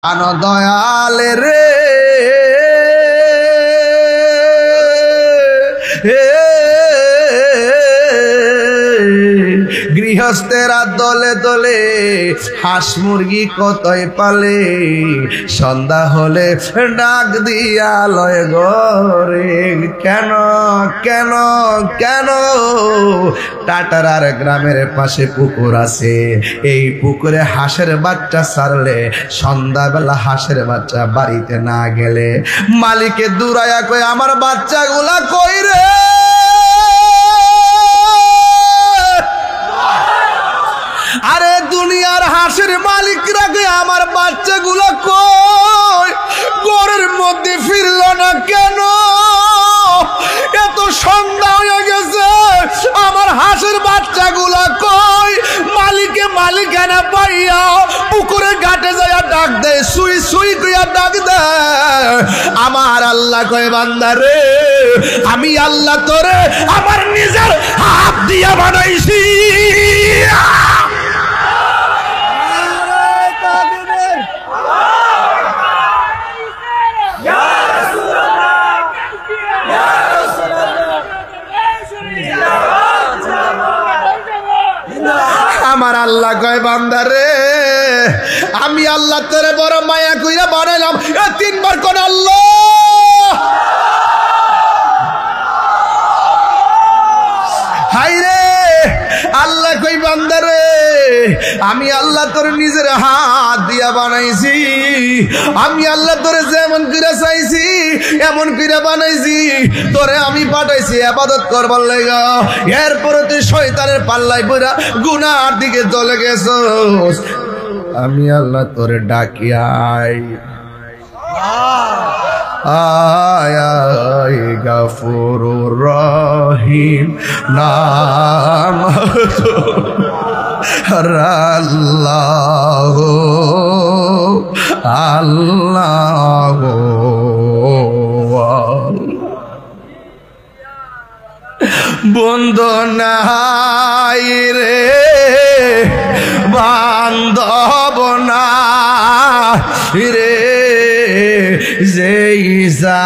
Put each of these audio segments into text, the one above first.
আনো দয়ালে রে গৃহস্থেরা দলে দলে হাঁস মুরগি কতই পালে সন্ধ্যা হলে ডাক দিয়া লয় ঘরে কেন কেন কেন টাটারার গ্রামের পাশে পুকুর আছে এই পুকুরে হাঁসের বাচ্চা ছাড়লে সন্ধ্যাবেলা হাঁসের বাচ্চা বাড়িতে না গেলে মালিকে দূরায়া কই আমার বাচ্চাগুলা কই রে আরে দুনিয়ার হাঁসের মালিকরা কে আমার বাচ্চাগুলো কই ঘরের মধ্যে ফিরল না কেন এত সন্ধ্যা হয়ে গেছে আমার হাঁসের বাচ্চাগুলো কই মালিকে মালিকানা পাইয়া পুকুরে ঘাটে যায় ডাক দেয় সুই সুই কইয়া ডাক দেয় আমার আল্লাহ কয় বান্দা রে আমি আল্লাহ তোরে আমার নিজের হাত দিয়া বানাইছি আমার আল্লাহ কয় বান্দা রে আমি আল্লাহ তোরে বড় মায়া কইরা বানাইলাম তিনবার কোন আল্লাহ হাই রে আল্লাহ কই বান্দা রে আমি আল্লাহ তোর নিজের হাত দিয়া বানাইছি আমি আল্লাহ তোরে যেমন করে চাইছি এমন করে বানাইছি তোরে আমি পাঠাইছি ইবাদত করবার লাগা এরপরে তুই শয়তানের পাল্লায় পড়া গুনার দিকে চলে গেছস আমি আল্লাহ তোরে ডাকি আয় আয় আয় গফুরুর রহিম নাম আল্লাহ আল্লাহ বন্ধু নাই রে বান্ধব নাই রে যেই জাগায়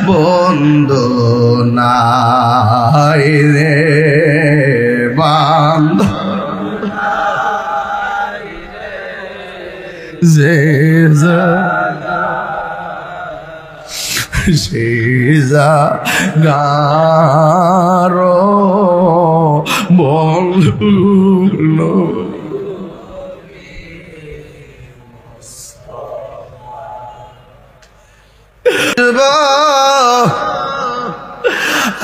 বন্ধু নাই রে বান্ধব যে গারো বন্ধু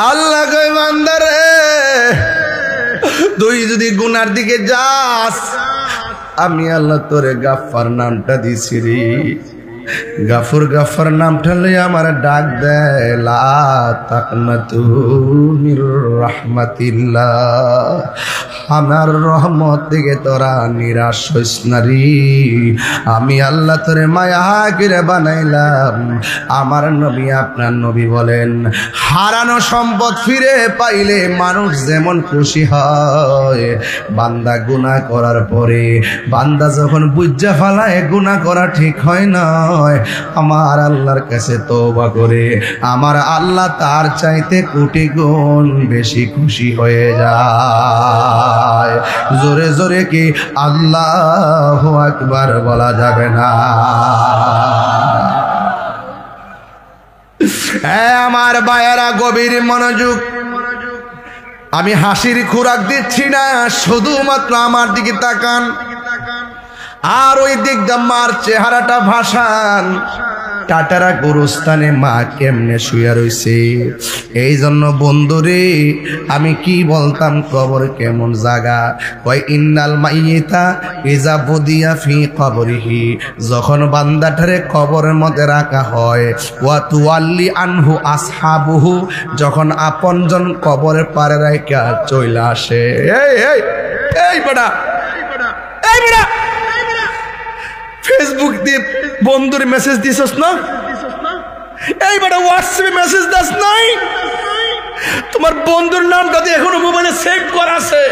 আল্লাহ কই বান্দা রে তুই যদি গুনার দিকে যাস আমি আল্লাহ তোরে গাফফার নামটা দিছি রে গাফুর গাফার নামটা লই আমার ডাক দেয় লা তাকনাতু মির রাহমাতিল্লাহ আমার রহমত থেকে তোরা নিরাশ হইস না রে আমি আল্লাহ তোরে মায়া করে বানাইলাম আমার নবী আপনার নবী বলেন হারানো সম্পদ ফিরে পাইলে মানুষ যেমন খুশি হয় বান্দা গুনাহ করার পরে বান্দা যখন বুঝা ফেলায় গুনাহ করা ঠিক হয় না আমার আল্লাহর কাছে তওবা করে আমার আল্লাহ তার চাইতে কোটি গুণ বেশি খুশি হয়ে যায় জোরে জোরে কি আল্লাহু আকবার বলা যাবে না আমার ভাইয়েরা গভীর মনোযোগ আমি হাসির খোরাক দিচ্ছি না শুধুমাত্র আমার দিকে তাকান আর ওই দিক মার চেহারাটা ভাসান টাটারা গোরস্থানে মা কেমনে শুয়ে রইছে এই জন্য বন্ধুরে আমি কি বলতাম কবর কেমন জায়গা কয় ইন্নাল মাইয়িতা ইজা বুদিয়া ফি কবরিহি যখন বান্দাটারে কবরের মধ্যে রাখা হয় ওয়া তুয়াল্লি আনহু আসহাবুহু যখন আপনজন কবরের পারে রাখা চইলা আসে এই বড়া ফেসবুক দিয়ে বন্ধুর মেসেজ দিছস না এইবার হোয়াটসঅ্যাপে মেসেজ দাস নাই তোমার বন্ধুর নামটা এখনো মোবাইলে সেভ করা আছে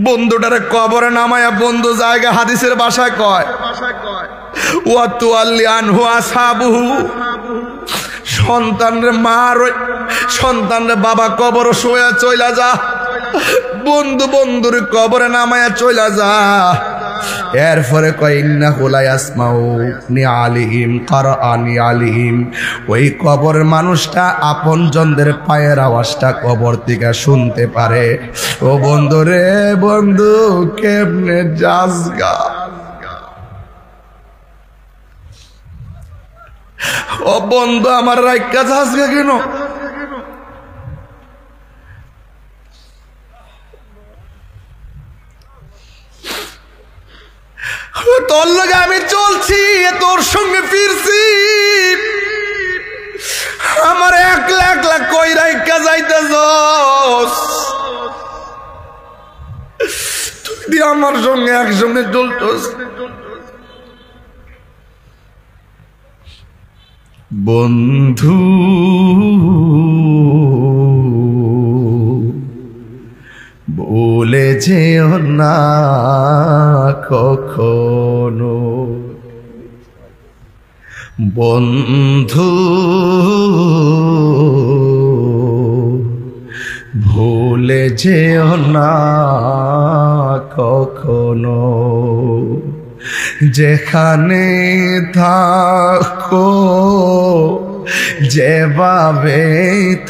বন্ধুটারে কবরে নামায়া বন্ধু জায়গা হাদিসের ভাষায় কয় ওয়া তুআল্লি আনহু আসহাবুহু, সন্তানরে মার সন্তানরে বাবা কবর শুয়ে চইলা যা, বন্ধু বন্ধুর কবরে নামায়া চইলা যা। এরপরে কয় ইন্নাহু লা ইয়াসমাউ নিআলিহিম কারআনি আলিহিম, ওই কবরের মানুষটা আপনজনদের পায়ের আওয়াজটা কবর থেকে শুনতে পারে। ও বন্ধু রে বন্ধু কেমনে যাসগা, ও বন্ধু আমার রাইকা যাসগা কেন? তোর লগে আমি চলছি, তোর সঙ্গে ফিরছি, আমার একলা একলা কই রাইকা যাইতেছস, তুই আমার সঙ্গে একসঙ্গে চলছস। বন্ধু বলে যেও না কখনো, বন্ধু ভুলে যেও না কখনো, যেখানে থাকো যেভাবে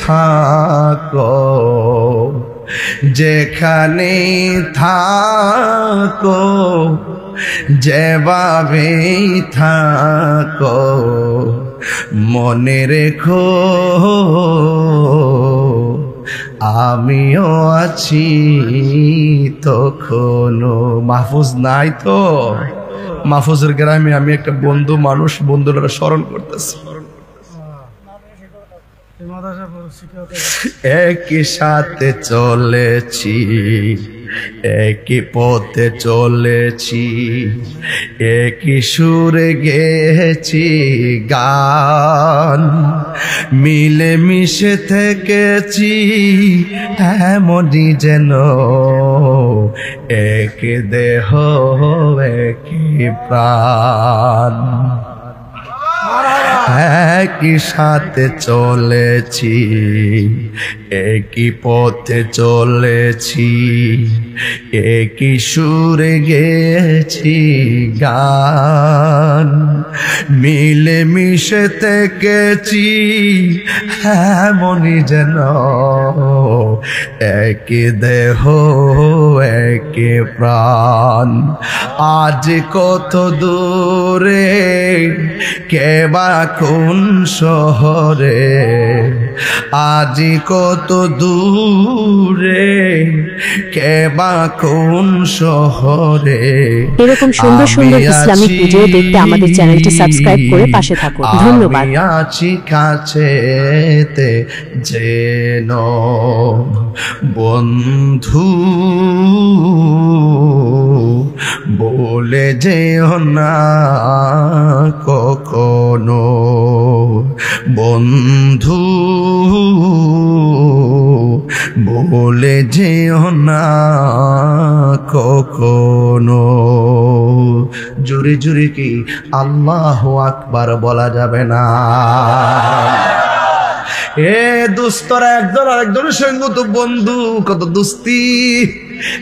থাকো, যেখানে থাকো যেভাবে থাকো, মনে রেখো আমিও আছি তখনো। মাহফুজ নাই তো, মাহফুজের গ্রামে আমি একটা বন্ধু মানুষ, বন্ধুরা স্মরণ করতেছি। একই সাথে চলেছি, একই পথে চলেছি, একই সুরে গেছি গান, মিলে মিশে থেকেছি এমনই যেন এক দেহ একই প্রাণ। একই সাথে চলেছি, একই পথে চলেছি, একই সুরে গেছি গান, মিলে মিশে থেকেছি এমনই যেন একই দেহ একই প্রাণ। আজ কত দূরে কেবা কোন শহরে, আজ কত দূরে কেবা কোন শহরে। এরকম সুন্দর সুন্দর ইসলামিক ভিডিও দেখতে আমাদের চ্যানেলটি সাবস্ক্রাইব করে পাশে থাকুন। ধন্যবাদ। আমি আছি কাছেতে যেন বন্ধু বলে যেও না কখনো, বন্ধু বলে যেও না কখনো। জোরে জোরে কি আল্লাহু আকবার বলা যাবে না? এ দুস্তরা একজন আরেকজনের সঙ্গে তো বন্ধু, কত দুস্তি,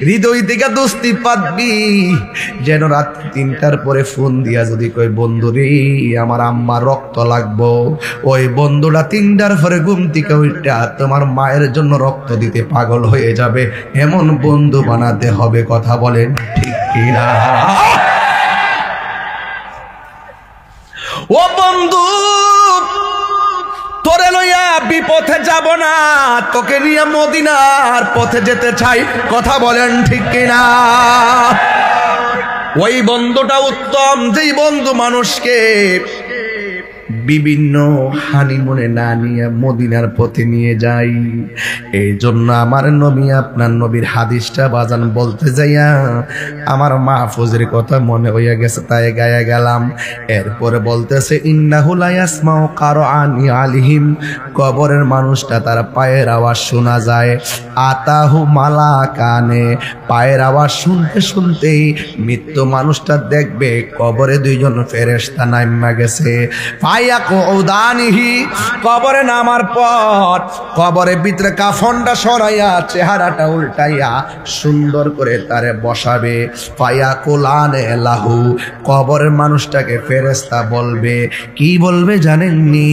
হৃদয় থেকে দুস্তি পাতবি। যেন রাত 3টার পরে ফোন দিয়া যদি কই বন্ধু রে আমার আম্মার রক্ত লাগবো, ওই বন্ধুটা 3টার পরে ঘুম থেকে উঠা তোমার মায়ের জন্য রক্ত দিতে পাগল হয়ে যাবে। এমন বন্ধু বানাতে হবে, কথা বলেন ঠিক কিনা? ও বন্ধু তোরে লইয়া বিপথে যাব না, তোকে নিয়ে মদিনার পথে যেতে চাই, কথা বলেন ঠিক কিনা? ওই বন্ধুটা উত্তম, যেই বন্ধু মানুষকে বিভিন্ন হানিমুনে না নিয়ে মদিনার পথে নিয়ে যাই। এই জন্য আমার নবী আপনার নবীর হাদিসটা বাজান বলতে যাইয়া আমার মাহফুজের কথা মনে হইয়া গেছে, তাই গায়ে গেলাম। এরপরে বলতেছে ইন্নাহু লা ইয়াসমাউ কারআনি আলিহিম, কবরের মানুষটা তার পায়ের আওয়াজ শোনা যায়। আতাহু মালাকানে, পায়ের আওয়াজ শুনতে শুনতেই মৃত্যু মানুষটা দেখবে কবরে দুইজন ফেরেশতা নাইমা গেছে। ফায়াকুদানিহি, কবরে নামার পর কবরের ভিতরে কাফনটা সরাইয়া চেহারাটা উল্টাইয়া সুন্দর করে তারে বসাবে। ফায়াকুলানে লাহু, কবরের মানুষটাকে ফেরেশতা বলবে, কি বলবে জানেননি?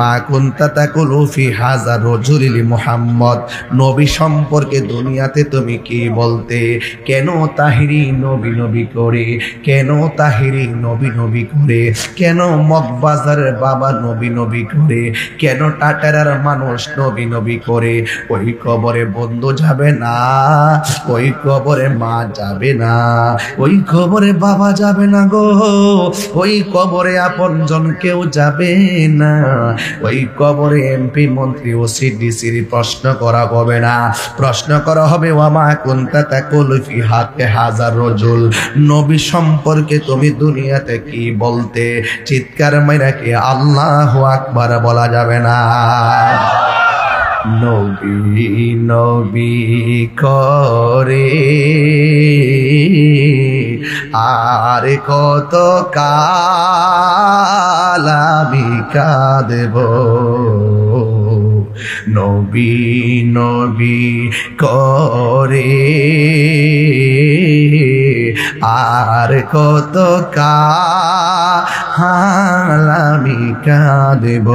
মা কুনতা তাকুলু ফি হাযা রাজুলিল মুহাম্মদ, নবী সম্পর্কে দুনিয়াতে তুমি কি বলতে? কেন তাহিরি নবী নবী করে? কেন তাহিরি নবী নবী করে? কেন মগবাজারের বাবা নবী নবী করে? কেন টাটারার মানুষ নবী নবী করে? ওই কবরে বন্ধু যাবে না, ওই কবরে মা যাবে না, ওই কবরে বাবা যাবে না গো, ওই কবরে আপনজন কেউ যাবে না, ওই কবরে এমপি মন্ত্রী ওসি ডিসির প্রশ্ন করা হবে না। প্রশ্ন করা হবে ওয়ামা কুনতা তাকুলু ফি হাযা রাজুল, নবী সম্পর্কে তুমি দুনিয়াতে কি বলতে? চিৎকার মাইরা কি আল্লাহু আকবার বলা যাবে না? নবী নবী করে আর কত কাল আমি কাঁদব, নবী নবী করে আর কত কাল আমি কাঁদব।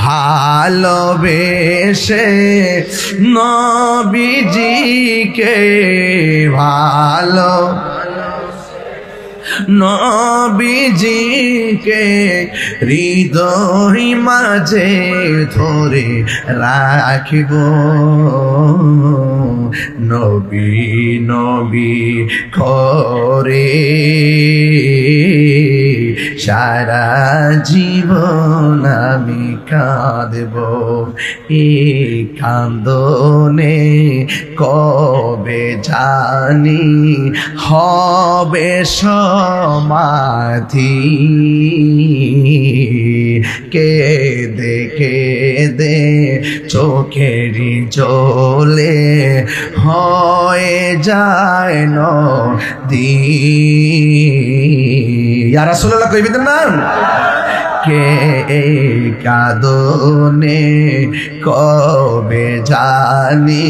ভালোবেসে নবীজিকে ভালো নবীজিকে হৃদয় মাঝে ধরে রাখিব, নবী নবী করে সারা জীবন আমি কাঁদব। এই কান্দনে কবে জানি হবে সমাধি, কেঁদে কেঁদে চোখেরই জলে হয়ে যায় নদী। ইয়া রাসূলুল্লাহ কইবেন না? কে কাঁদনে কবে জানি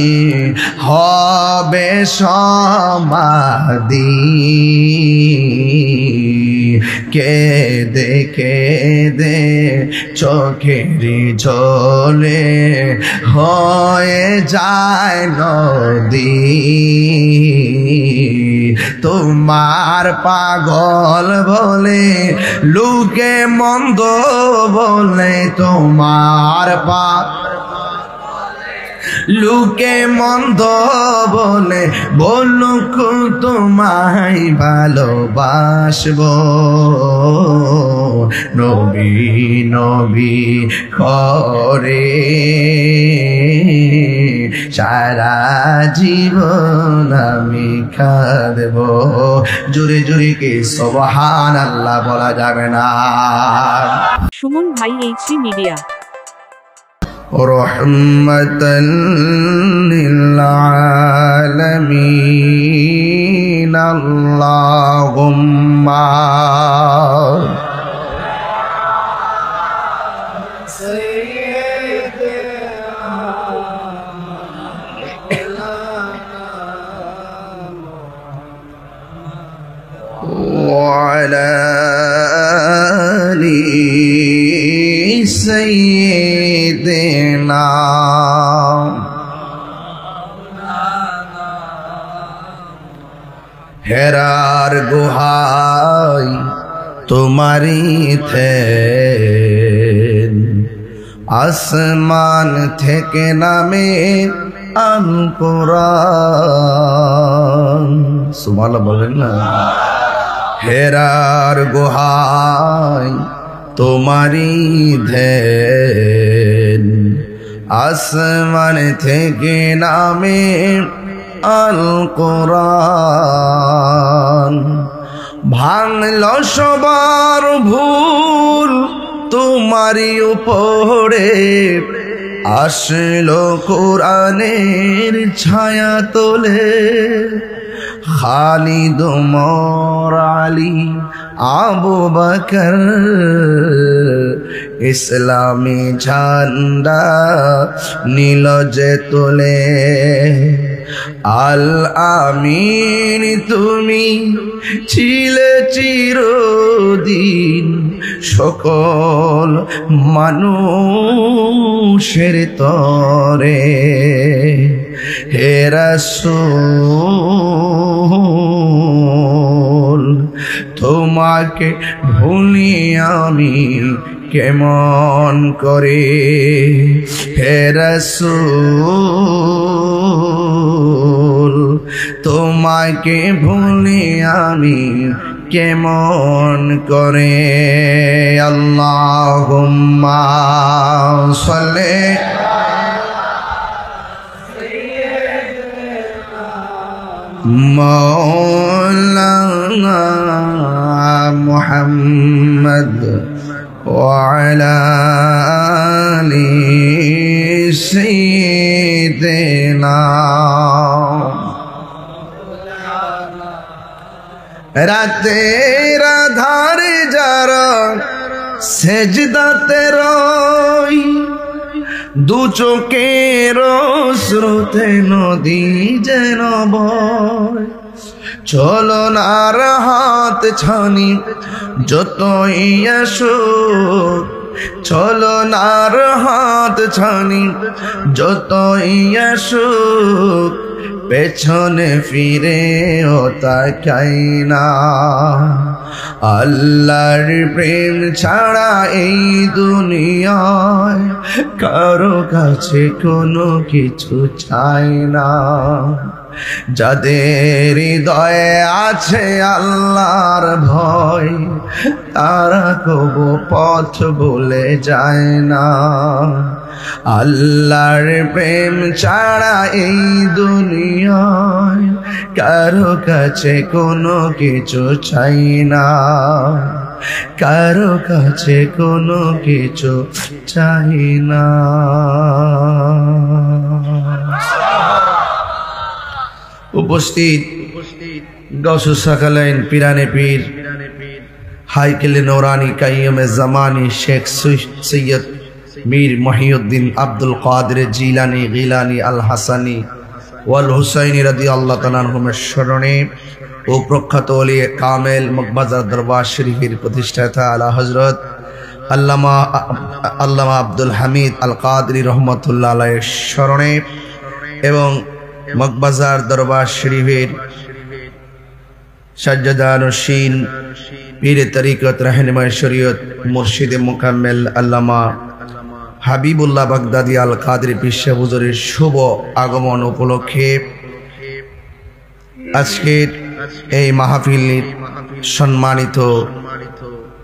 হবে সমাধি, কেঁদে কেঁদে চোখেরই জলে হয়ে যায় নদী। তোমার পাগল বলে লোকে মন্দ বলে, তোমার লোকে মন্দ বলে বলুক তোমায় ভালোবাসব, নবী নবী করে সারা জীবন আমি কাঁদব। জোরে জোরে কে সুবহানাল্লাহ বলা যাবে না? সুমন ভাই এইচডি মিডিয়া। রহমাতাল লিল আলামিন আল্লাহুম্মা وعلى آل سيدنا হেরার গুহায় তোমারি থেন, আসমান থেকে নামে আল কোরআন। সুবহানাল্লাহ বলেন না? হেরার গুহায় তোমারি ধ্যান আসমান থেকে নামে আল কোরআন ভাঙল সবার ভুল তোমারি উপরে আসলো কোরআনের ছায়া তোলে খালিদ ওমর আলী আবু বকর ইসলামী ঝান্ডা নীল যে তোলে আল আমিন তুমি ছিলে চিরদিন সকল মানুষের তরে হে রাসূল তোমাকে ভুলি আমি কেমন করে হে রাসূল তোমাকে ভুলি আমি কেমন করে আল্লাহুম্মা সাল্লি মাওলানা মুহাম্মদ ওয়া আলা আলি সাইয়্যিদিনা রাতের আধারে যারা সেজদাতে রই দু চোখের স্রোতে নদী যেন বয় চলনার হাত ছানি যতই আসুক চলনার হাত ছানি যতই আসুক পেছনে ফিরে ও তাকাই না আল্লাহর প্রেম ছাড়া এই দুনিয়ায় কারো কাছে কোনো কিছু চাই না যাদের হৃদয়ে আছে আল্লাহর ভয় তারা কবু পথ ভুলে যায় না আল্লাহর প্রেম ছাড়া এই দুনিয়ায় কারো কাছে কোনো কিছু চাই না কারো কাছে কোনো কিছু চাই না উপস্থিত গৌসুস সাকালাইন পিরানে পীর হাইকেলে নৌরানি কাইয়ুমে জামানি শেখ সৈয়দ মীর মহিউদ্দিন আব্দুল কাদের জিলানি গিলানি আল হাসানি ওয়াল হুসাইনি রাদিয়াল্লাহু তাআলা আনহুমের স্মরণে ও প্রখ্যাত ওলি কামেল মগবাজার দরবার শরীফের প্রতিষ্ঠাতা আলা হযরত আল্লামা আব্দুল হামিদ আল কাদরি রহমাতুল্লাহ আলাইহির স্মরণে এবং মগবাজার দরবার শরীফের সাজ্জাদানুশীন পীর তরিকত রাহনুমায়ে শরীয়ত মুর্শিদে মুকাম্মেল আল্লামা হাবিবুল্লাহ বাগদাদি আল কাদরি পীর সাহেব হুজুরের শুভ আগমন উপলক্ষে আজকের এই মাহফিলের সম্মানিত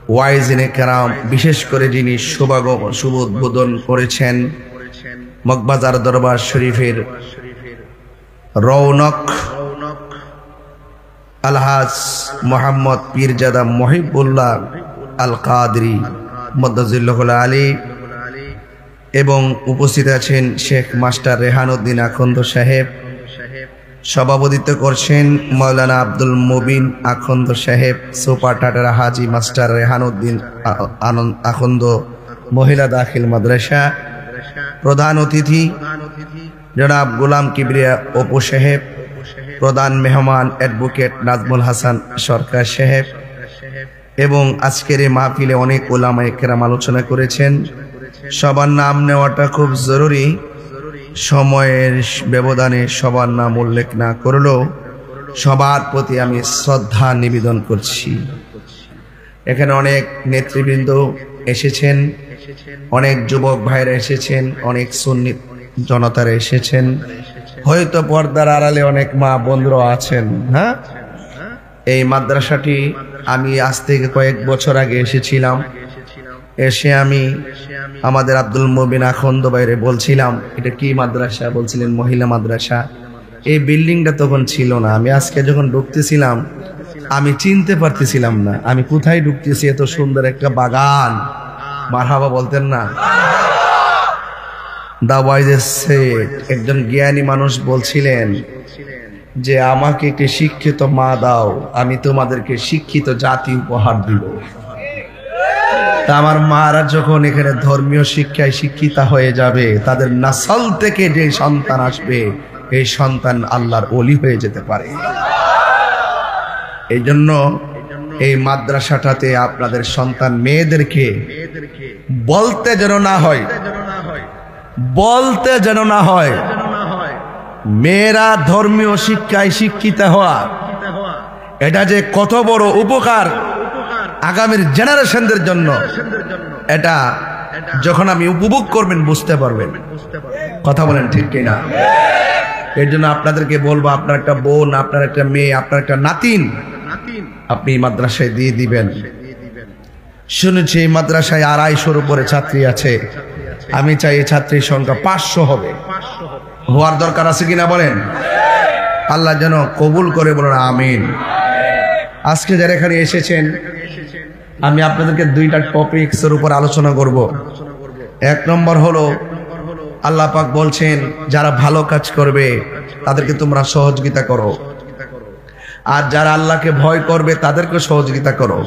ওয়াইজিনে কেরাম বিশেষ করে যিনি শুভ উদ্বোধন করেছেন মগবাজার দরবার শরীফের রৌনক আলহাজ মোহাম্মদ পীরজাদা মহিবুল্লাহ আল কাদরি মদ্দাজিল্লাহুল আলী এবং উপস্থিত আছেন শেখ মাস্টার রেহানুদ্দিন আখন্দ সাহেব সভাপতিত্ব করছেন মাওলানা আব্দুল মুবিন আখন্দ সাহেব সুপার টাটারা হাজি মাস্টার রেহানুদ্দিন আখন্দ মহিলা দাখিল মাদ্রাসা প্রধান অতিথি জনাব গোলাম কিবরিয়া অপু সাহেব প্রধান মেহমান অ্যাডভোকেট নাজমুল হাসান সরকার সাহেব এবং আজকের এই মাহফিলে অনেক উলামায়ে কেরাম আলোচনা করেছেন সবার নাম নেওয়াটা খুব জরুরি সময়ের ব্যবধানে সবার নাম উল্লেখ না করলেও সবার প্রতি আমি শ্রদ্ধা নিবেদন করছি এখানে অনেক নেতৃবৃন্দ এসেছেন অনেক যুবক ভাইরা এসেছেন অনেক সুন্নি জনতারা এসেছেন হয়তো পর্দার আড়ালে অনেক মা বন্ধুরা আছেন হ্যাঁ এই মাদ্রাসাটি আমি আজ থেকে কয়েক বছর আগে এসেছিলাম এসে আমি আমাদের আব্দুল মুবিন আখন্দ বাইরে বলছিলাম, এটা কি মাদ্রাসা? বলছিলেন মহিলা মাদ্রাসা। এই বিল্ডিংটা তখন ছিল না। আমি আজকে যখন ঢুকতেছিলাম আমি চিনতে পারতেছিলাম না আমি কোথায় ঢুকতেছি। এত সুন্দর একটা বাগান, মারহাবা বলতেন না? দা ওয়াইজেস সেড, একজন জ্ঞানী মানুষ বলছিলেন যে আমাকে একটি শিক্ষিত মা দাও, আমি তোমাদেরকে শিক্ষিত জাতি উপহার দিব। তা আমার মারা যখন এখানে ধর্মীয় শিক্ষায় শিক্ষিতা হয়ে যাবে, তাদের নাসল থেকে যে সন্তান আসবে এই সন্তান আল্লাহর ওলি হয়ে যেতে পারে। এই জন্য এই মাদ্রাসাটাতে আপনাদের সন্তান মেয়েদেরকে বলতে যেন না হয়, বলতে যেন না হয় মেয়েরা ধর্মীয় শিক্ষায় শিক্ষিত হওয়া, এটা যে কত বড় উপকার আগামীর জেনারেশনদের জন্য, এটা যখন আমি উপভোগ করবেন বুঝতে পারবেন। কথা বলেন ঠিক কিনা? এর জন্য আপনাদেরকে বলবো, আপনার একটা বোন, আপনার একটা মেয়ে, আপনার একটা নাতিন আপনি মাদ্রাসায় দিয়ে দিবেন। শুনেছি এই মাদ্রাসায় 250-র উপরে ছাত্রী আছে। আমি চাই এই ছাত্রীর সংখ্যা 500 হবে। হওয়ার দরকার আছে কিনা বলেন? আল্লাহ যেন কবুল করে, বলেন আমিন। আজকে যারা এখানে এসেছেন আমি আপনাদেরকে 2টা টপিকসের উপর আলোচনা করব। 1 নম্বর হলো আল্লাহ পাক বলছেন যারা ভালো কাজ করবে তাদেরকে তোমরা সহযোগিতা করো, আর যারা আল্লাহকে ভয় করবে তাদেরকে সহযোগিতা করো।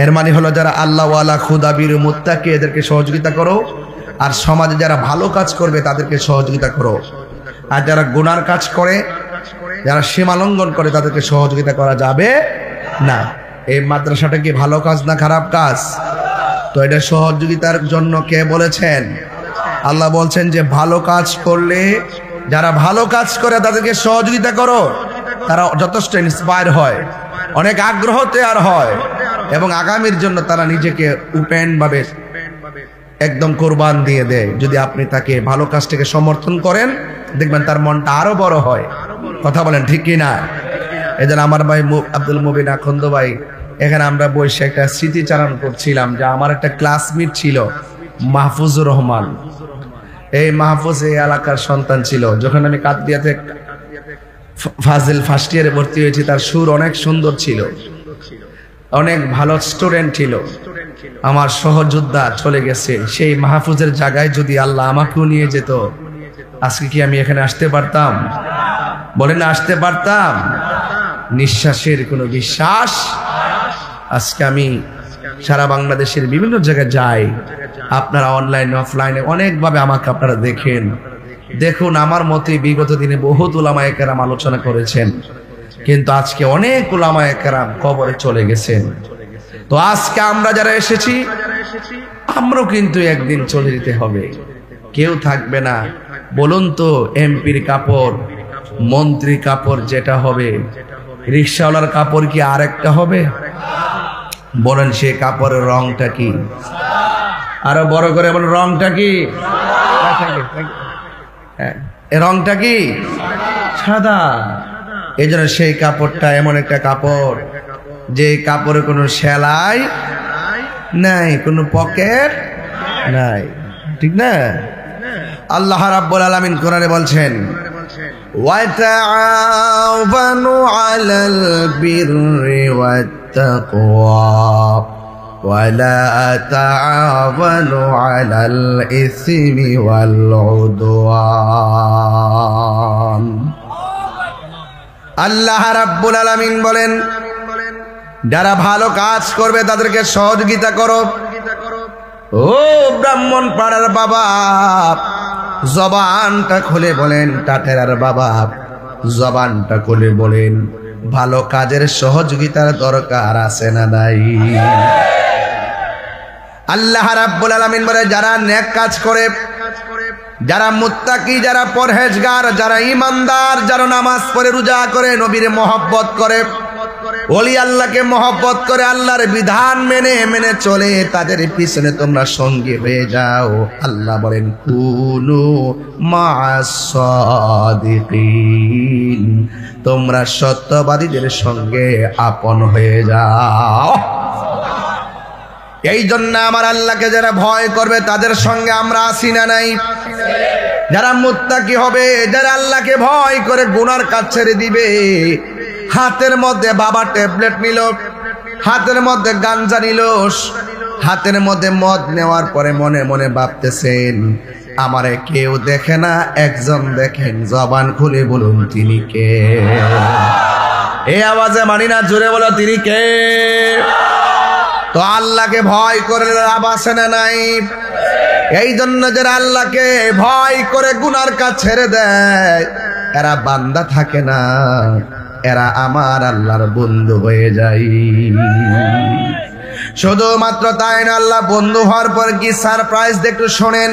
এর মানে হলো যারা আল্লাহ ওয়ালা খুদাবির মুত্তাকি এদেরকে সহযোগিতা করো, আর সমাজে যারা ভালো কাজ করবে তাদেরকে সহযোগিতা করো। আর যারা গুনার কাজ করে, যারা সীমা লঙ্ঘন করে তাদেরকে সহযোগিতা করা যাবে না। এই মাদ্রাসাটা কি ভালো কাজ না খারাপ কাজ? তো এটা সহযোগিতার জন্য কে বলেছেন? আল্লাহ বলছেন যে ভালো কাজ করলে, যারা ভালো কাজ করে তাদেরকে সহযোগিতা করো। তারা যথেষ্ট ইন্সপায়ার হয়, অনেক আগ্রহ তৈরি হয় এবং আগামীর জন্য তারা নিজেকে ওপেন ভাবে একদম কোরবান দিয়ে দেয়। যদি আপনি তাকে ভালো কাজটাকে সমর্থন করেন দেখবেন তার মনটা আরো বড় হয়। কথা বলেন ঠিক কি না? এজন্য আমার ভাই আব্দুল মুবিন আখন্দ ভাই, এখানে আমরা বসে একটা স্মৃতিচারণ করছিলাম যে আমার একটা ক্লাসমেট ছিল মাহফুজুর রহমান। এই মাহফুজ এই এলাকার সন্তান ছিল। যখন আমি কাদরিয়াতে ফাজিল ফার্স্ট ইয়ারে ভর্তি হয়েছি, তার সুর অনেক সুন্দর ছিল, অনেক ভালো স্টুডেন্ট ছিল। আমার সহযোদ্ধা চলে গেছে, সেই মাহফুজের জায়গায় যদি আল্লাহ আমাকেও নিয়ে যেত আজকে কি আমি এখানে আসতে পারতাম? বলেন আসতে পারতাম? নিঃশ্বাসের কোনো বিশ্বাস। আজকে আমি সারা বাংলাদেশের বিভিন্ন জায়গায় যাই, আপনারা অনলাইনে অফলাইনে অনেকভাবে আমাকে আপনারা দেখেন। দেখুন আমার মতে বিগত দিনে বহুত উলামায়ে কেরাম আলোচনা করেছেন, কিন্তু আজকে অনেক উলামায়ে কেরাম কবরে চলে গেছেন। তো আজকে আমরা যারা এসেছি আমরাও কিন্তু একদিন চলে যেতে হবে, কেউ থাকবে না। বলুন তো এমপির কাপড়, মন্ত্রী কাপড় যেটা হবে, রিকশাওয়ালার কাপড় কি আরেকটা হবে? বলেন সে কাপড়ের রংটা কি? আরো বড় করে বলেন রংটা কি? রংটা কি? সাদা। এই জন্য সেই কাপড়টা এমন একটা কাপড় যে কাপড়ে কোনো সেলাই নাই, কোনো পকেট নাই, ঠিক না? আল্লাহ রাব্বুল আলামিন কোরআনে বলছেন ওয়াতাআওয়ানু আলাল বিররি ওয়াত্তাকওয়া ওয়ালা তাআওয়ানু আলাল ইসমি ওয়াল উদওয়ান। আল্লাহ রাব্বুল আলামিন বলেন যারা ভালো কাজ করবে তাদেরকে সহযোগিতা করো। ও ব্রাহ্মণ পাড়ার বাবা, জবানটা খুলে বলেন, টাটেরার বাবা জবানটা খুলে বলেন ভালো কাজের সহযোগিতার দরকার আছে না নাই? আল্লাহ রাব্বুল আলামিন বলে যারা নেক কাজ করে, যারা মুত্তাকি, যারা পরহেজগার, যারা ঈমানদার, যারা নামাজ পড়ে রোজা করে, নবীর মহব্বত করে, ওলি আল্লাহকে মহব্বত করে, আল্লাহর বিধান মেনে মেনে চলে, তাদের পিছনে তোমরা সঙ্গী হয়ে যাও। আল্লাহ বলেন কুনু মা'আস সাদিকিন, তোমরা সত্যবাদীদের সঙ্গে আপন হয়ে যাও। এই জন্য আমার আল্লাহকে যারা ভয় করবে তাদের সঙ্গে আমরা আসি না নাই? যারা মুত্তাকি হবে, যারা আল্লাহকে ভয় করে গুনার কাজ ছেড়ে দিবে, হাতের মধ্যে বাবা ট্যাবলেট নিল, হাতের মধ্যে গাঞ্জা নিল, হাতের মধ্যে মদ নেওয়ার পরে মনে মনে ভাবতেছেন আমারে কেউ দেখে না, একজন দেখেন, জবান খুলে বলুন তিনি কে? এই আওয়াজে মানি না, জোরে বলো তিনি কে? তো আল্লাহকে ভয় করে লাভ আছে না নাই? এই জন্য যারা আল্লাহকে ভয় করে গুনার কাজ ছেড়ে দেয় এরা বান্দা থাকে না, এরা আমার আল্লাহর বন্ধু হয়ে যায়। শুধুমাত্র তাই না, আল্লাহ বন্ধু হওয়ার পর কি সারপ্রাইজ একটু শোনেন।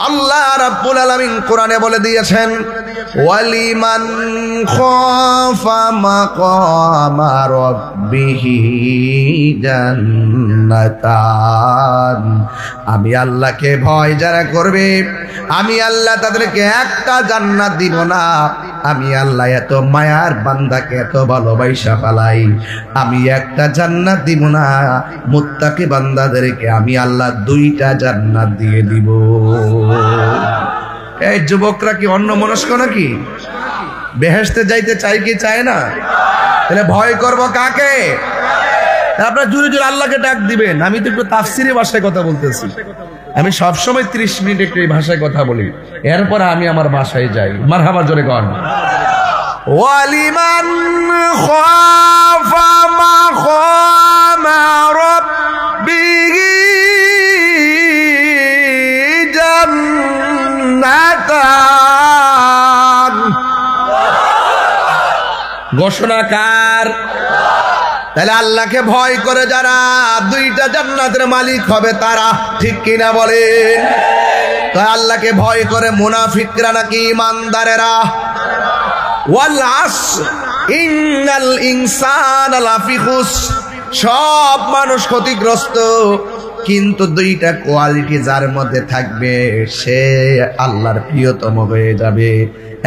আল্লাহ রাব্বুল আলামিন কোরআনে বলে দিয়েছেন, ওয়ালিমান খাফা মাকামা রাব্বিহি জান্নাতান। আমি আল্লাহকে ভয় যারা করবে, আমি আল্লাহ তাদেরকে একটা জান্নাত দিব না। আমি আল্লাহ এত মায়ার বান্দাকে এত ভালোবাসা পালাই, আমি একটা জান্নাত দিব না, মুত্তাকি বান্দাদেরকে আমি আল্লাহ দুইটা জান্নাত দিয়ে দিব। এই যুবকরা কি অন্য মনস্ক নাকি? বেহেশতে যাইতে চাই কি চায় না? তাহলে ভয় করব কাকে? আপনারা জোরে জোরে আল্লাহকে ডাক দিবেন। আমি তো একটু তাফসিরি ভাষায় কথা বলতেছি, আমি সবসময় 30 মিনিট একটু এই ভাষায় কথা বলি, এরপর আমি আমার বাসায় যাই। মারহাবা, জোরে গান। ওয়ালিমান খাফা মাকামা রাব্বিহি জান্নাতান। ঘোষণাকার। তাহলে আল্লাহকে ভয় করে যারা দুইটা জান্নাতের মালিক হবে তারা, ঠিক কিনা বলেন? তো আল্লাহকে ভয় করে মুনাফিকরা নাকি ইমানদারেরা? ওয়াল আসর ইন্নাল ইনসানা লাফি খুসর। সব মানুষ ক্ষতিগ্রস্ত, কিন্তু দুইটা কোয়ালিটি যার মধ্যে থাকবে সে আল্লাহর প্রিয়তম হয়ে যাবে।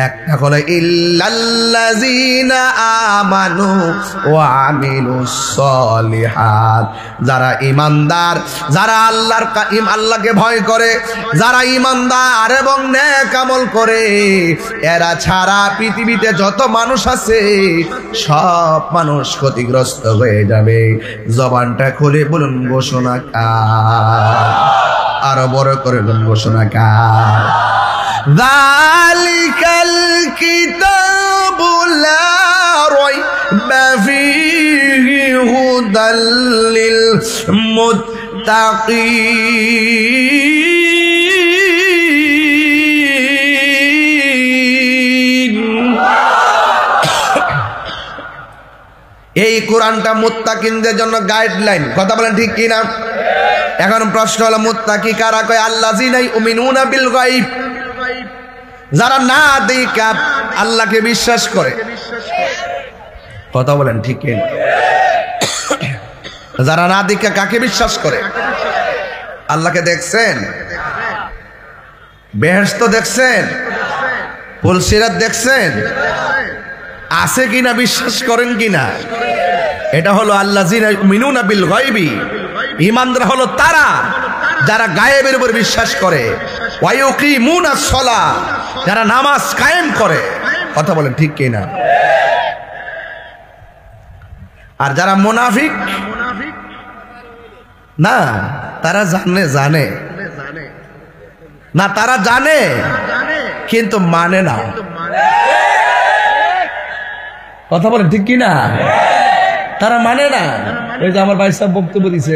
একটা হলো ইল্লাল্লাযীনা আমানু ওয়া আমিলুস সলিহাত। যারা ঈমানদার, যারা আল্লাহকে ভয় করে, যারা ঈমানদার এবং নেক আমল করে, এরা ছাড়া পৃথিবীতে যত মানুষ আছে সব মানুষ ক্ষতিগ্রস্ত হয়ে যাবে। জবানটা খুলে বলুন ঘোষণাকার, আরো বড় করে বলুন ঘোষণাকার। যালিকাল কিতাবু লা রাইবা ফীহি হুদাল লিল মুত্তাকিন। এই কোরআনটা মুত্তাকিনদের জন্য গাইডলাইন। কথা বলেন ঠিক কিনা? এখন প্রশ্ন হলো মুত্তাকি কারা? কয় আল্লাযীনা ইউমিনুনা বিল গায়ব। যারা না দেখা আল্লাহকে বিশ্বাস করে। কথা বলেন ঠিক কিনা? যারা না দেখা কাকে বিশ্বাস করে? আল্লাহকে দেখছেন? বেহেশত দেখছেন? ফুলসিরাত দেখছেন? আছে কিনা বিশ্বাস করেন কিনা? এটা হলো আল্লাযীনা ইউমিনুনা বিল গায়বি। ঈমানদার হলো তারা যারা গায়েবের উপর বিশ্বাস করে। ওয়া ইউকিমুনাস সালাহ, যারা নামাজ কায়েম করে। কথা বলেন ঠিক কিনা? আর যারা মুনাফিক না, তারা জানে না, তারা জানে কিন্তু মানে না। কথা বলেন ঠিক কিনা? তারা মানে না। ওই যে আমার ভাই সাহেব বক্তব্য দিছে,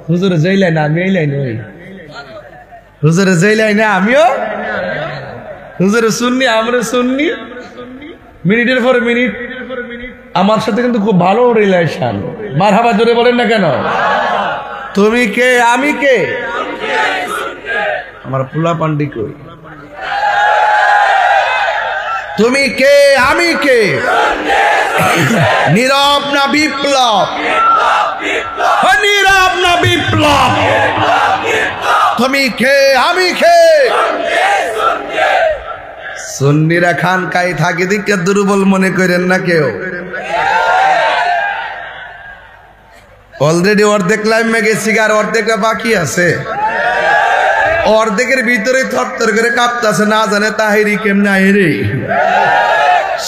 হুজুরে যেই লাইন আমি এই লাইন, ওই হুজুরে যেই লাইনে আমিও, হুজুরে শুননি আমরা শুননি, মিনিটের পর মিনিট আমার সাথে কিন্তু খুব ভালো রিলেশন। মারহাবা, জোরে বলেন না কেন? তুমি কে আমি কে? আমার পুলা পান্ডি কই? তুমি কে আমি কে? নীরব না বিপ্লব? নীরব না বিপ্লব? তুমি কে আমি কে? সুন্নিরা খানকায় থাকে দিকে দুর্বল মনে করেন না কেউ। অলরেডি অর্ধেক লাইমে গেছি, আর অর্ধেকটা বাকি আছে। অর্ধেকের ভিতরে থরথর করে কাঁপতেছে, না জানে তাহিরি কেমনে আইরে।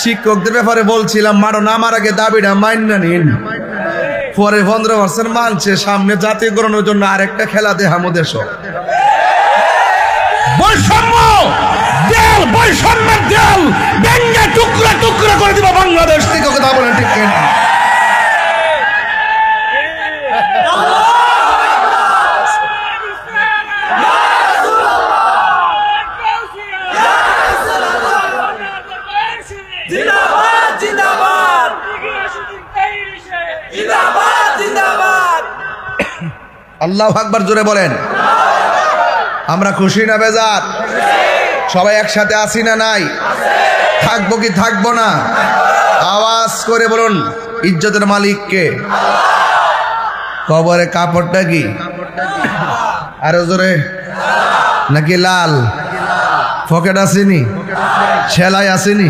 শিক্ষকদের ব্যাপারে বলছিলাম, মারো না, আমার আগে দাবিটা মাইন্না নিন। পরে 15% মানছে, সামনে জাতীয়করণের জন্য আরেকটা খেলা দেহামো দেশ। বৈষম্য দেল, বৈষম্যের দেল ভেঙে টুকরা টুকরা করে দিব বাংলাদেশ থেকে। কথা বলেন ঠিক কিনা? আল্লাহু আকবার, জোরে বলেন। আমরা খুশি না বেজার? সবাই একসাথে আছি না নাই? থাকবো কি থাকবো না? আওয়াজ করে বলুন, ইজ্জতের মালিক কে? কবরে কাপড়টা কি আরো জোরে? নাকি লাল পকেট আসেনি, সেলাই আসেনি?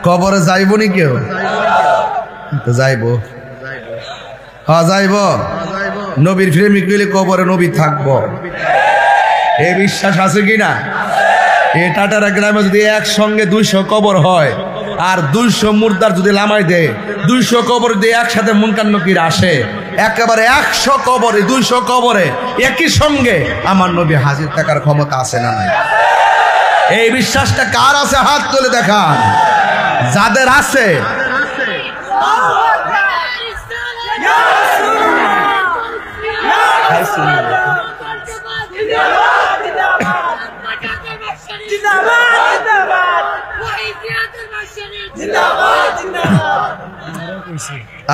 কবরে যাইব নি কেউ? যাইব, হ্যাঁ যাইব। নবীর প্রেমিক হইলে কবরে নবী থাকবো, এই বিশ্বাস আছে কিনা? এই টাটারা গ্রামে যদি একসঙ্গে 200 কবর হয়, আর 200 মুর্দার যদি লামাই দেয়, 200 কবর দিয়ে একসাথে মুনকার নকির আসে, একেবারে 100 কবরে 200 কবরে একই সঙ্গে আমার নবী হাজির থাকার ক্ষমতা আছে না নাই? এই বিশ্বাসটা কার আছে? হাত তুলে দেখান। যাদের আছে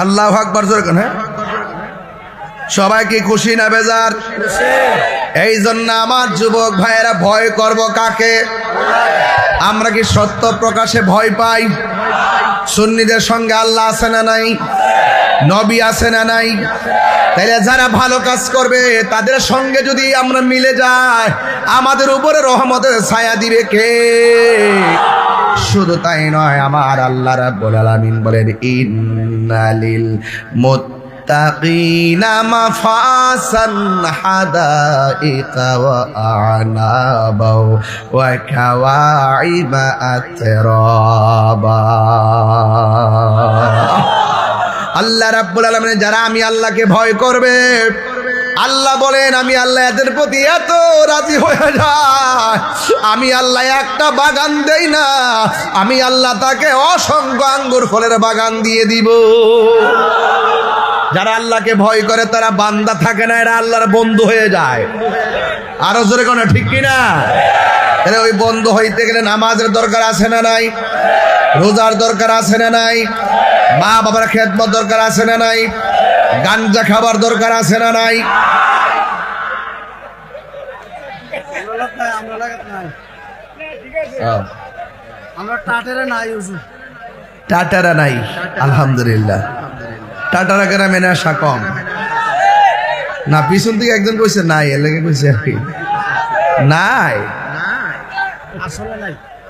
আল্লাহু আকবার, জোরে কেন? সবাই কি খুশি না বেজার? এই জন্য আমার যুবক ভাইয়েরা, ভয় করব কাকে? আমরা কি সত্য প্রকাশে ভয় পাই? সুন্নিদের সঙ্গে আল্লাহ আছে না নাই? নবী আছে না নাই? তাইলে যারা ভালো কাজ করবে তাদের সঙ্গে যদি আমরা মিলে যাই, আমাদের উপরে রহমতের ছায়া দিবে কে? শুধু তাই নয়, আমার আল্লাহ রাব্বুল আলামিন বলেন, ইন্নালিল মুত্তাকিনা মাফাসান হাদাইকা ওয়া আ'নাবা ওয়া কাওয়াইবা আতরাবা। আল্লাহ রাব্বুল আলামিন, যারা আমি আল্লাহকে ভয় করবে, আল্লাহ বলেন আমি আল্লাহ এদের প্রতি এত রাজি হয়ে যায়, আমি আল্লাহ একটা বাগান দেই না, আমি আল্লাহ তাকে অসংখ্য আঙ্গুর ফলের বাগান দিয়ে দিব। যারা আল্লাহকে ভয় করে তারা বান্দা থাকে না, এরা আল্লাহর বন্ধু হয়ে যায়। আরো জোরে কোন ঠিক কিনা? এরা ওই বন্ধু হইতে গেলে নামাজের দরকার আছে না নাই? রোজার দরকার আছে না নাই? মা বাবার খেদমত দরকার আছে না নাই? গাঞ্জা খাবার দরকার আছে না নাই? টাটারা নাই, আলহামদুলিল্লাহ। টাটারা গ্রামে নেশা কম না? পিছন থেকে একজন কইছে নাই, এর লাগে কইছে নাই,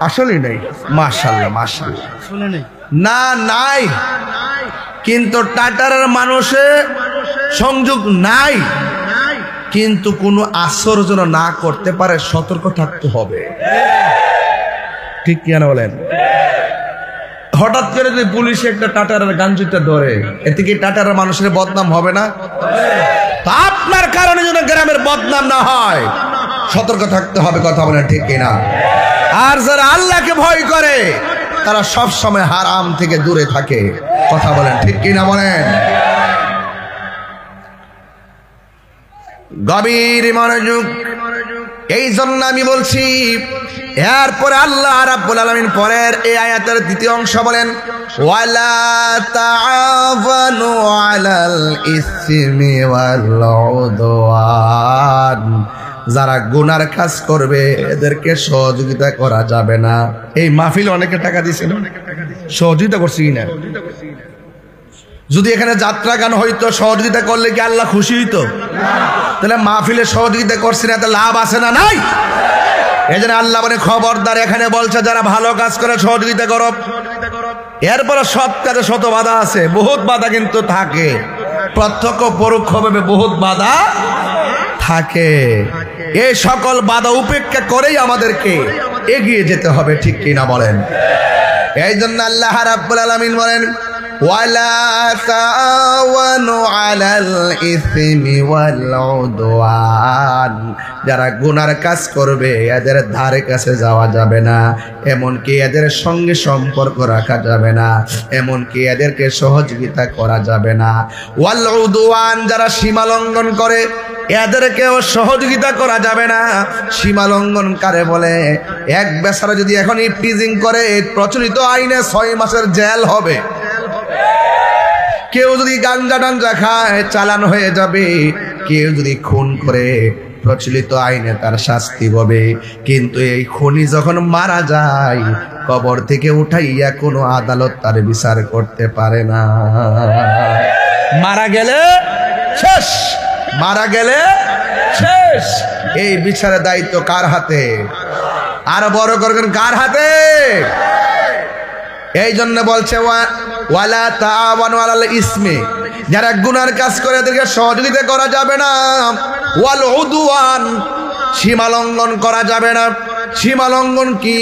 আসলে নাই। মাশাআল্লাহ, মাশাআল্লাহ। না নাই, কিন্তু টাটারের মানুষে সংযোগ নাই, কিন্তু কোনো আসর যেন না করতে পারে সতর্ক থাকতে হবে। ঠিক কি না বলেন? হঠাৎ করে যদি পুলিশে একটা টাটারের গাঞ্জুটা ধরে, এতে কি টাটারের মানুষের বদনাম হবে না? আপনার কারণে যেন গ্রামের বদনাম না হয়, সতর্ক থাকতে হবে। কথা বলেন ঠিক কিনা? আর যারা আল্লাহকে ভয় করে তারা সব সময় হারাম থেকে দূরে থাকে। কথা বলেন ঠিক কিনা? বলেন। গভীর মনোযোগ। এই জন্য আমি বলছি, এরপরে আল্লাহ রাব্বুল আলামিন পরের এই আয়াতের দ্বিতীয় অংশ বলেন, ওয়ালা তাআওয়ানু আলাল ইসমি ওয়াল উদওয়ান। যারা গুনার কাজ করবে এদেরকে সহযোগিতা করা যাবে না। এই মাহফিলে অনেকে টাকা দিয়েছেন, সহযোগিতা করছি কিনা? যদি এখানে যাত্রা গান হইতো, সহযোগিতা করলে কি আল্লাহ খুশি হইতো? তাহলে মাহফিলে সহযোগিতা করছি না, তাহলে লাভ আছে না নাই? এই জন্য আল্লাহ বলে খবরদার, এখানে বলছে যারা ভালো কাজ করে সহযোগিতা করো। এরপরে সৎ কাজে শত বাধা আছে, বহুত বাধা কিন্তু থাকে। প্রত্যক্ষ পরোক্ষভাবে বহুত বাধা থাকে। এই সকল বাধা উপেক্ষা করেই আমাদেরকে এগিয়ে যেতে হবে, ঠিক কিনা বলেন? এই জন্য আল্লাহ রাব্বুল আলামিন বলেন, ওয়ালা তাআওয়ানু আলাল ইসমি ওয়াল উদওয়ান, যারা গুনার কাজ করবে এদের ধারে কাছে যাওয়া যাবে না, এমনকি এদের সঙ্গে সম্পর্ক রাখা যাবে না, এমনকি এদেরকে সহযোগিতা করা যাবে না। ওয়াল উদওয়ান, যারা সীমা লঙ্ঘন করে এদেরকেও সহযোগিতা করা যাবে না। সীমা লঙ্ঘন কারে বলে? এক বেচারা যদি এখন ইফটিজিং করে প্রচলিত আইনে 6 মাসের জেল হবে। কেউ যদি গাঞ্জা টাঞ্জা খায় চালান হয়ে যাবে। কেউ যদি খুন করে প্রচলিত আইনে তার শাস্তি হবে। কিন্তু এই খুনি যখন মারা যায় কবর থেকে উঠাইয়া কোনো আদালত তার বিচার করতে পারে না। মারা গেলে শেষ, মারা গেলে শেষ। এই বিচারের দায়িত্ব কার হাতে? আর বড় করবেন কার হাতে? এই জন্য বলছে ওয়ালা তাআওয়ানু আলাল ইসমি, যারা গুনার কাজ করে এদেরকে সহযোগিতা করা যাবে না। ওয়াল উদওয়ান, সীমা লঙ্ঘন করা যাবে না। সীমা লঙ্ঘন কি?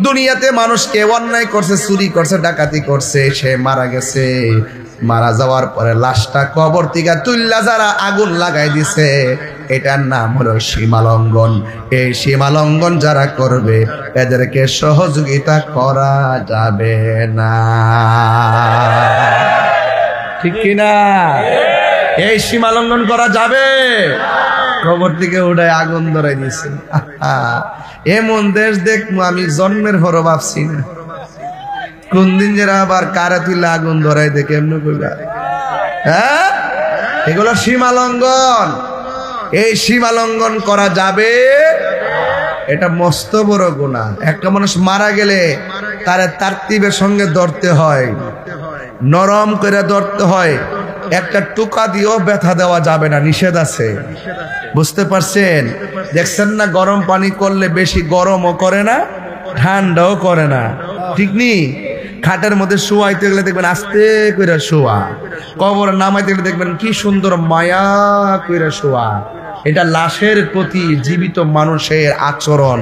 দুনিয়াতে মানুষকে অন্যায় করছে, চুরি করছে, ডাকাতি করছে, সে মারা গেছে, মারা যাওয়ার পরে লাশটা কবর থেকে তুইল্লা যারা আগুন লাগাই দিছে, এটার নাম হলো সীমা লঙ্ঘন। এই সীমা লঙ্ঘন যারা করবে এদেরকে সহযোগিতা করা যাবে না, ঠিক কিনা? এই সীমা লঙ্ঘন করা যাবে? কবর থেকে উঠে আগুন ধরাই দিছে। এমন দেশ দেখবো আমি জন্মের পরও ভাবছি না। কোন দিন যারা আবার কারে তুলে আগুন ধরাই দেখে এমনি কইবা, হ্যাঁ? এগুলো সীমা লঙ্ঘন। এই সীমা লঙ্ঘন করা যাবে? এটা মস্ত বড় গুনাহ। একটা মানুষ মারা গেলে তারে তারতিবের সঙ্গে ধরতে হয়, নরম করে ধরতে হয়। একটা টুকা দিয়েও ব্যথা দেওয়া যাবে না, নিষেধ আছে। বুঝতে পারছেন? দেখছেন না, গরম পানি করলে বেশি গরমও করে না, ঠান্ডাও করে না, ঠিক নি? খাটের মধ্যে শোয়াইতে গেলে দেখবেন আস্তে করে শোয়া, কবর নামাইতে গেলে দেখবেন কি সুন্দর মায়া করে শোয়া। এটা লাশের প্রতি জীবিত মানুষের আচরণ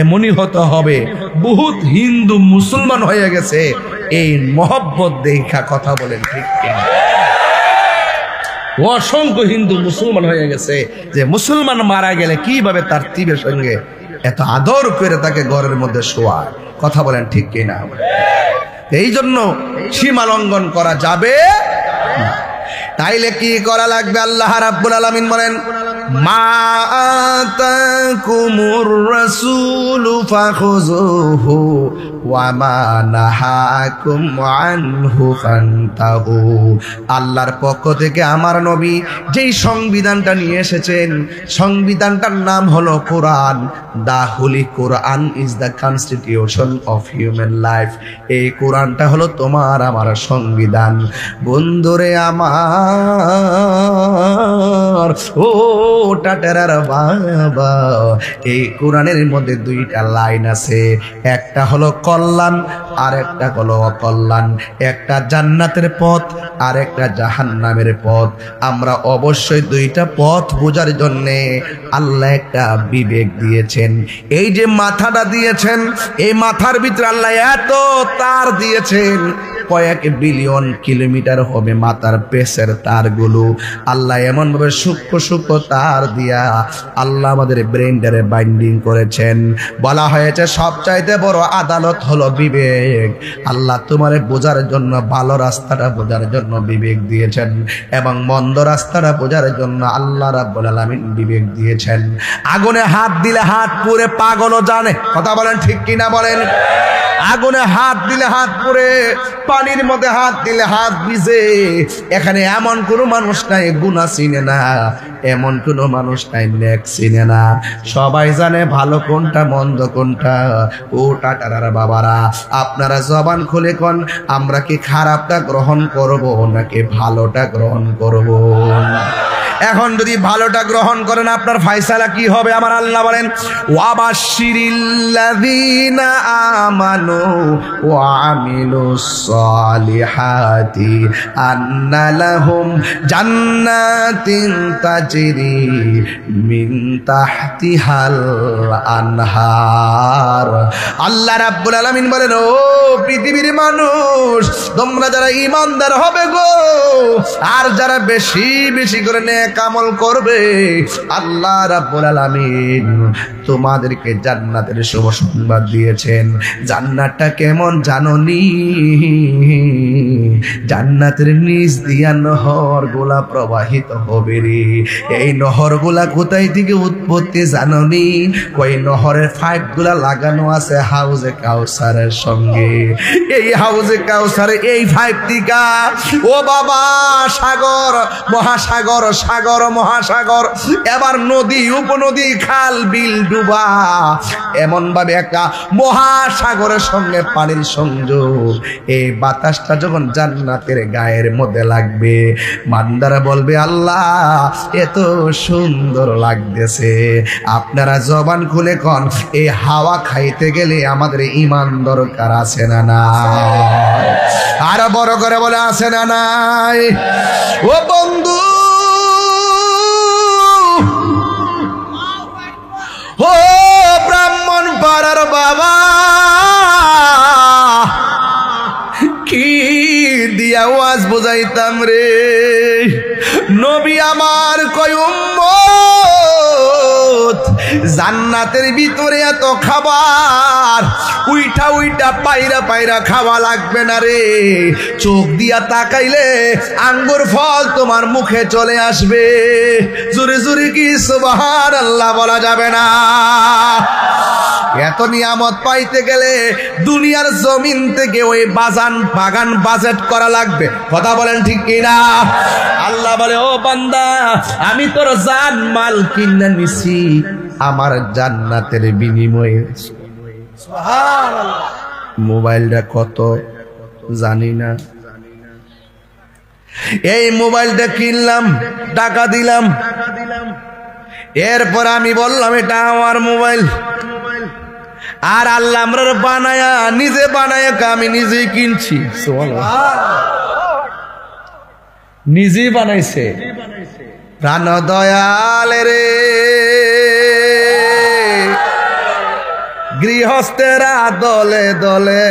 এমনই হতে হবে। বহুত হিন্দু মুসলমান হয়ে গেছে এই মহব্বত দেখা, কথা বলেন ঠিক কিনা? অসংখ্য হিন্দু মুসলমান হয়ে গেছে যে মুসলমান মারা গেলে কিভাবে তার তিবের সঙ্গে এত আদর করে তাকে ঘরের মধ্যে শোয়ায়, কথা বলেন ঠিক কিনা? এই জন্য সীমা লঙ্ঘন করা যাবে না। তাইলে কি করা লাগবে? আল্লাহ রাব্বুল আলামিন বলেন, মা আতাকুমুর রাসূলু ফাখুযুহু ওয়া মা নাহাকুম আনহু ফান্তাহু। আল্লাহর পক্ষ থেকে আমার নবী যেই সংবিধানটা নিয়ে এসেছেন, সংবিধানটার নাম হলো Quran. The holy Quran is the constitution of human life. এই কোরআনটা হলো তোমার আমার সংবিধান। বন্ধুরে আমার, ও টাটেরার বাবা, এই কোরআনের মধ্যে 2টা লাইন আছে। একটা হলো কল্যাণ আর একটা হলো অকল্যাণ। একটা জান্নাতের পথ আর একটা জাহান্নামের পথ। আমরা অবশ্যই 2টা পথ বোঝার জন্য আল্লাহ একটা বিবেক দিয়েছেন। এই যে মাথাটা দিয়েছেন, এই মাথার ভিতরে আল্লাহ এত তার দিয়েছেন, কয়েক বিলিয়ন কিলোমিটার হবে মাথার পেশের তারগুলো। আল্লাহ এমন ভাবে সূক্ষ্ম সূক্ষ্ম তার দিয়া আল্লাহ আমাদের ব্রেনটারে বাইন্ডিং করেছেন। বলা হয়েছে সবচাইতে বড় আদালত হলো বিবেক। আল্লাহ তোমারে বোঝার জন্য, ভালো রাস্তাটা বোঝার জন্য বিবেক দিয়েছেন, এবং মন্দ রাস্তাটা বোঝার জন্য আল্লাহ রাব্বুল আলামিন বিবেক দিয়েছেন। আগুনে হাত দিলে হাত পুড়ে, পাগলও জানে, কথা বলেন ঠিক কিনা বলেন? আগুনে হাত দিলে হাত পুড়ে, পানির মধ্যে হাত দিলে হাত ভিজে। এখানে এমন কোনো মানুষ নাই গুনাহ চিনে না, এমন কোনো মানুষ নাই নেক চিনে না। সবাই জানে ভালো কোনটা মন্দ কোনটা। ও টাটারা বাবারা, আপনারা জবান খুলে কোন, আমরা কি খারাপটা গ্রহণ করব নাকি ভালোটা গ্রহণ করব? এখন যদি ভালোটা গ্রহণ করেন আপনার ফয়সালা কি হবে আমার আল্লাহ বলেন ওয়াবাশশিরিল্লাযীনা আমানু ওয়া আমিলুস সালিহাতি আন্না লাহুম জান্নাতিন তাজরি মিন তাহতিহাল আনহার। আল্লাহ রাব্বুল আলামিন বলেন ও পৃথিবীর মানুষ তোমরা যারা ঈমানদার হবে গো আর যারা বেশি বেশি করে নেক আমল করবে আল্লাহ রাব্বুল আলামিন তোমাদেরকে জান্নাতের শুভ সংবাদ দিয়েছেন। জান্নাতটা কেমন জানোনি? জান্নাতের নিচ দিয়া নহরগুলা প্রবাহিত হবে রে। এই নহরগুলা কোথায় থেকে উৎপত্তি জানোনি? ওই নহরের পাইপগুলা লাগানো আছে হাউজে কাউসারের সঙ্গে। এই হাউজে কাউসারে এই পাইপ টিকা ও বাবা সাগর মহাসাগর সাগর মহাসাগর এবার নদী উপনদী খাল বিল ডুবা এমন ভাবে একটা মহাসাগরের সঙ্গে পানির সংযোগ। এই বাতাসটা যখন জান্নাতের গায়ের মধ্যে লাগবে বান্দারা বলবে আল্লাহ এত সুন্দর লাগতেছে। আপনারা জবান খুলে কোন এই হাওয়া খাইতে গেলে আমাদের ঈমান দরকার আছে না নাই? আর বড় করে বলে আছে না নাই? ও বন্ধু ও ব্রাহ্মণ পাড়ার বাবা কি দিয়া ওয়াজ বুঝাইতাম রে। নবী আমার কয় উম্মত জান্নাতের ভিতরে এত খাবার উইঠা উইঠা পায়রা পায়রা খাওয়া লাগবে না রে। চোখ দিয়া তাকাইলে আঙ্গুর ফল তোমার মুখে চলে আসবে। জোরে জোরে কি সুবহানাল্লাহ বলা যাবে না? এত নিয়ামত পাইতে গেলে দুনিয়ার জমিন থেকে ওই বাগান বাজেট করা লাগবে। কথা বলেন ঠিক কিনা? আল্লাহ বলে ও বান্দা আমি তোর জান মাল কিনে নিছি আমার জান্নাতের বিনিময়ে। সুবহানাল্লাহ। মোবাইলটা কত জানি না, এই মোবাইলটা কিনলাম টাকা দিলাম, এরপর আমি বললাম এটা আমার মোবাইল। আর আল্লাহ আমরা বানায়া নিজে বানায়া আমি নিজেই কিনছি। নিজেই বানাইছে প্রাণ দয়াল রে। গৃহস্থেরা দলে দলে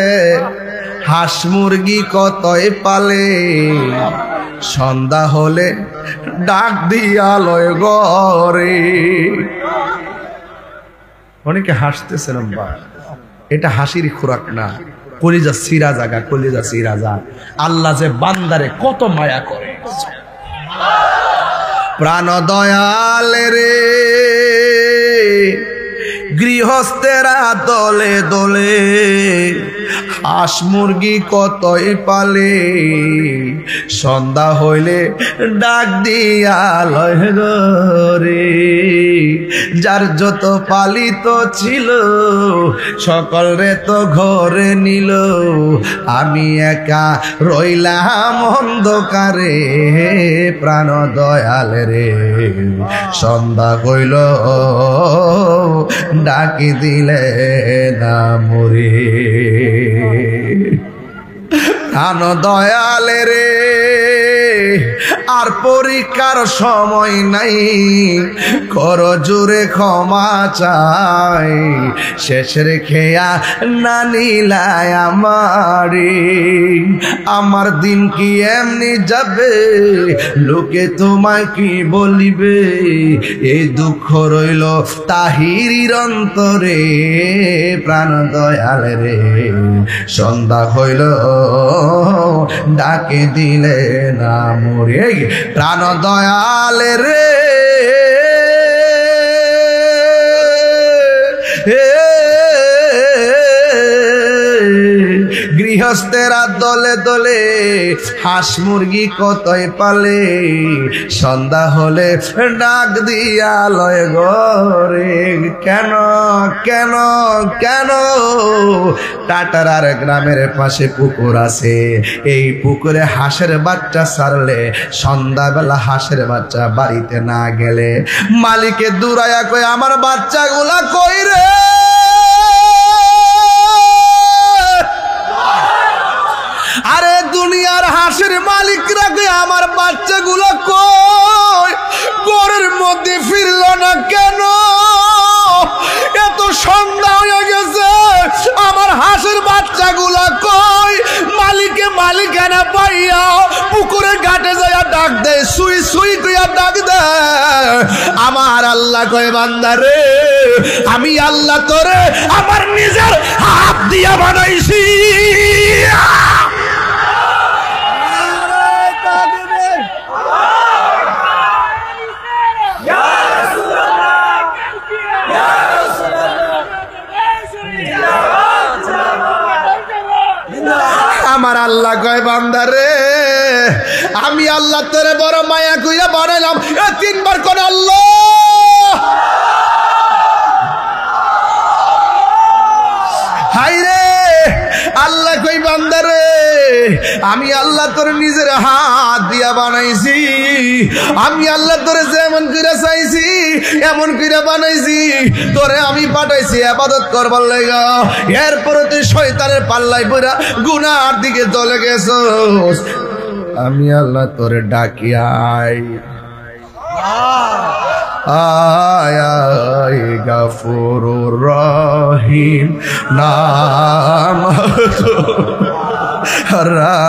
হাঁস মুরগি কতই পালে, সন্ধ্যা হলে ডাক দিয়া লয় ঘরে। অনেকে হাসতেছেন বা এটা হাসির খোরাক না, কলিজা সিরা জাগা, কলিজা সিরা যা। আল্লাহ যে বান্দারে কত মায়া করে। প্রাণ দয়াল রে গৃহস্থেরা দলে দলে হাঁস মুরগি কতই পালে, সন্ধ্যা হইলে ডাক দিয়া লয় ঘরে। যার যত পালিত ছিল সকল রে তো ঘরে নিল, আমি একা রইলাম অন্ধকারে। প্রাণ দয়াল রে সন্ধ্যা হইল ডাকি দিলে না মরে। প্রাণ দয়াল রে আর পরীক্ষার সময় নাই, কর জোরে ক্ষমা চাই। শেষের খেয়া না নিলায় আমারে, আমার দিন কি এমনি যাবে, লোকে তোমায় কি বলিবে। এই দুঃখ রইল তাহিরির অন্তরে। প্রাণ দয়াল রে সন্ধ্যা হইল ডাকে দিলে না মরে। প্রাণ দয়াল রে গৃহস্থেরা দলে দলে হাঁস মুরগি কতই পালে, সন্ধ্যা হলে ডাক দিয়া লয় ঘরে। কেন কেন কেন? টাটারার গ্রামের পাশে পুকুর আছে, এই পুকুরে হাঁসের বাচ্চা ছাড়লে সন্ধ্যাবেলা হাঁসের বাচ্চা বাড়িতে না গেলে মালিকে দূরায়া কই আমার বাচ্চাগুলা কই রে? আরে দুনিয়ার হাঁসের মালিকরা কই আমার বাচ্চাগুলো কই? ঘরের মধ্যে ফিরল না কেন? এত সন্ধ্যা হয়ে গেছে, আমার হাঁসের বাচ্চাগুলা কই? মালিকে মালিকানা পাইয়া পুকুরে ঘাটে যায় ডাক দেয়, সুই সুই কইয়া ডাক দেয়। আমার আল্লাহ কয় বান্দা রে, আমি আল্লাহ তোরে আমার নিজের হাত দিয়া বানাইছি। আমার আল্লাহ কয় বান্দা রে, আমি আল্লাহ তোরে বড় মায়া কইয়া বানাইলাম। তিনবার কোন আল্লাহ। হাই রে আল্লাহ কই বান্দা রে, আমি আল্লাহ তোর নিজের হাত দিয়া বানাইছি। আমি আল্লাহ তোরে যেমন করে চাইছি এমন করে বানাইছি। তোরে আমি পাঠাইছি ইবাদত করবার লাগা, এরপরে তুই শয়তানের পাল্লায় পড়া গুনার দিকে চলে গেছস। আমি আল্লাহ তোরে ডাকি আয় আয় আয় গফুরুর রহিম নাম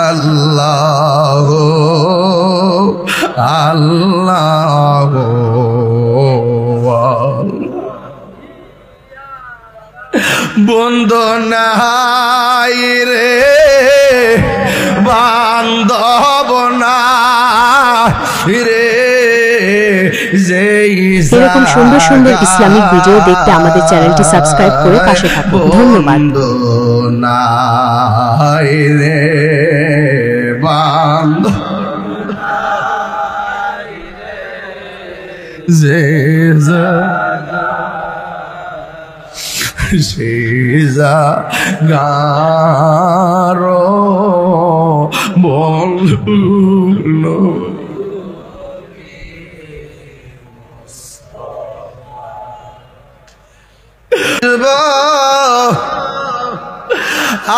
আল্লাহ আল্লাহ। বন্ধু নাই রে বান্ধব নাই রে, এরকম সুন্দর সুন্দর ইসলামিক ভিডিও দেখতে আমাদের চ্যানেলটি সাবস্ক্রাইব করে পাশে থাকুন। ধন্যবাদ। নাই রে বান্ধব সেজা গারো বন্ধু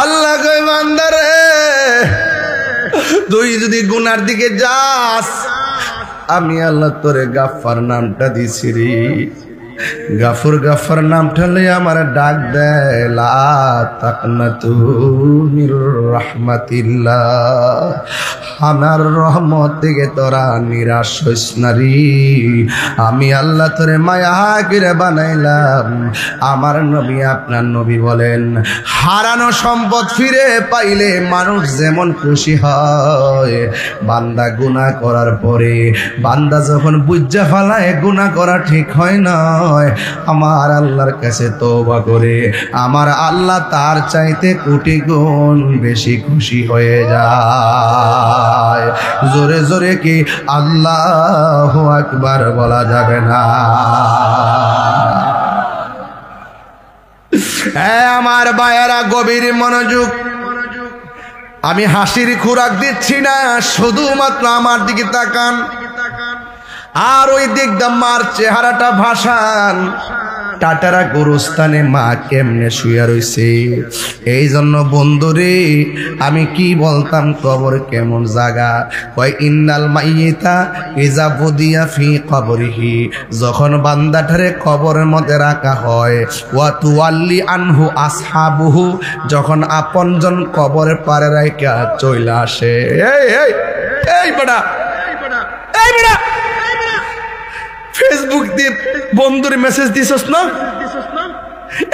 আল্লাহ কই বান্দা রে, তুই যদি গুনার দিকে যাস আমি আল্লাহ তোরে গাফফার নামটা দিছি রে। গাফুর গাফার নামটা লই আমার ডাক দেয়, লা তাকনাতু মির রাহমাতিল্লাহ, আমার রহমত থেকে তোরা নিরাশ হইস না রে। আমি আল্লাহ তোরে মায়া করে বানাইলাম। আমার নবী আপনার নবী বলেন, হারানো সম্পদ ফিরে পাইলে মানুষ যেমন খুশি হয়, বান্দা গুনাহ করার পরে বান্দা যখন বুঝা ফেলায় গুনাহ করা ঠিক হয় না, আমার আল্লাহর কাছে তওবা করে আমার আল্লাহ তার চাইতে কোটি গুণ বেশি খুশি হয়ে যায়। জোরে জোরে কি আল্লাহু আকবার বলা যাবে না? আমার ভাইয়েরা গভীর মনোযোগ। আমি হাসির খোরাক দিচ্ছি না, শুধুমাত্র আমার দিকে তাকান আর ওই দিক মার চেহারাটা ভাসান। টাটারা গোরস্থানে মা কেমনে শুয়ে রইছে। এই জন্য বন্ধুরে আমি কি বলতাম, কবর কেমন জায়গা। কয় ইন্নাল মাইয়িতা ইজা বুদিয়া ফি কবরিহি, যখন বান্দাটারে কবরের মধ্যে রাখা হয়, ওয়া তুওয়াল্লি আনহু আসহাবুহু, যখন আপনজন কবরের পারে রাইখা চইলা আসে। এই বেটা ফেসবুক দিয়ে বন্ধুর মেসেজ দিছস না?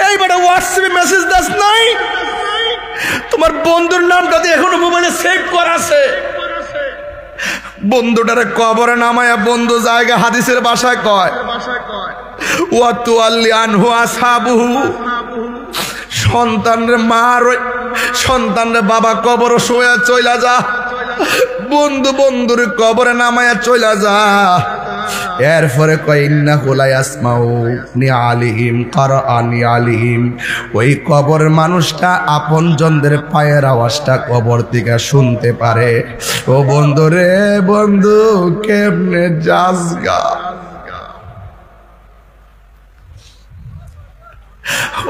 এইবার হোয়াটসঅ্যাপে মেসেজ দাস নাই? তোমার বন্ধুর নামটা দিয়ে এখনো মোবাইলে সেভ করা আছে। বন্ধুটারে কবরে নামায়া বন্ধু জায়গা হাদিসের ভাষায় কয় ওয়া তুআল্লি আনহু আসহাবুহু, সন্তানরে মা সন্তানরে বাবা কবর শুয়ে চইলা যা, বন্ধু বন্ধুর কবরে নামায়া চইলা যা। এরপরে কয় ইন্নাহু লা ইয়াসমাউ নিআলিহিম কারআনি আলিহিম, ওই কবরের মানুষটা আপনজনদের পায়ের আওয়াজটা কবর থেকে শুনতে পারে। ও বন্ধু রে বন্ধু কেমনে যাসগা,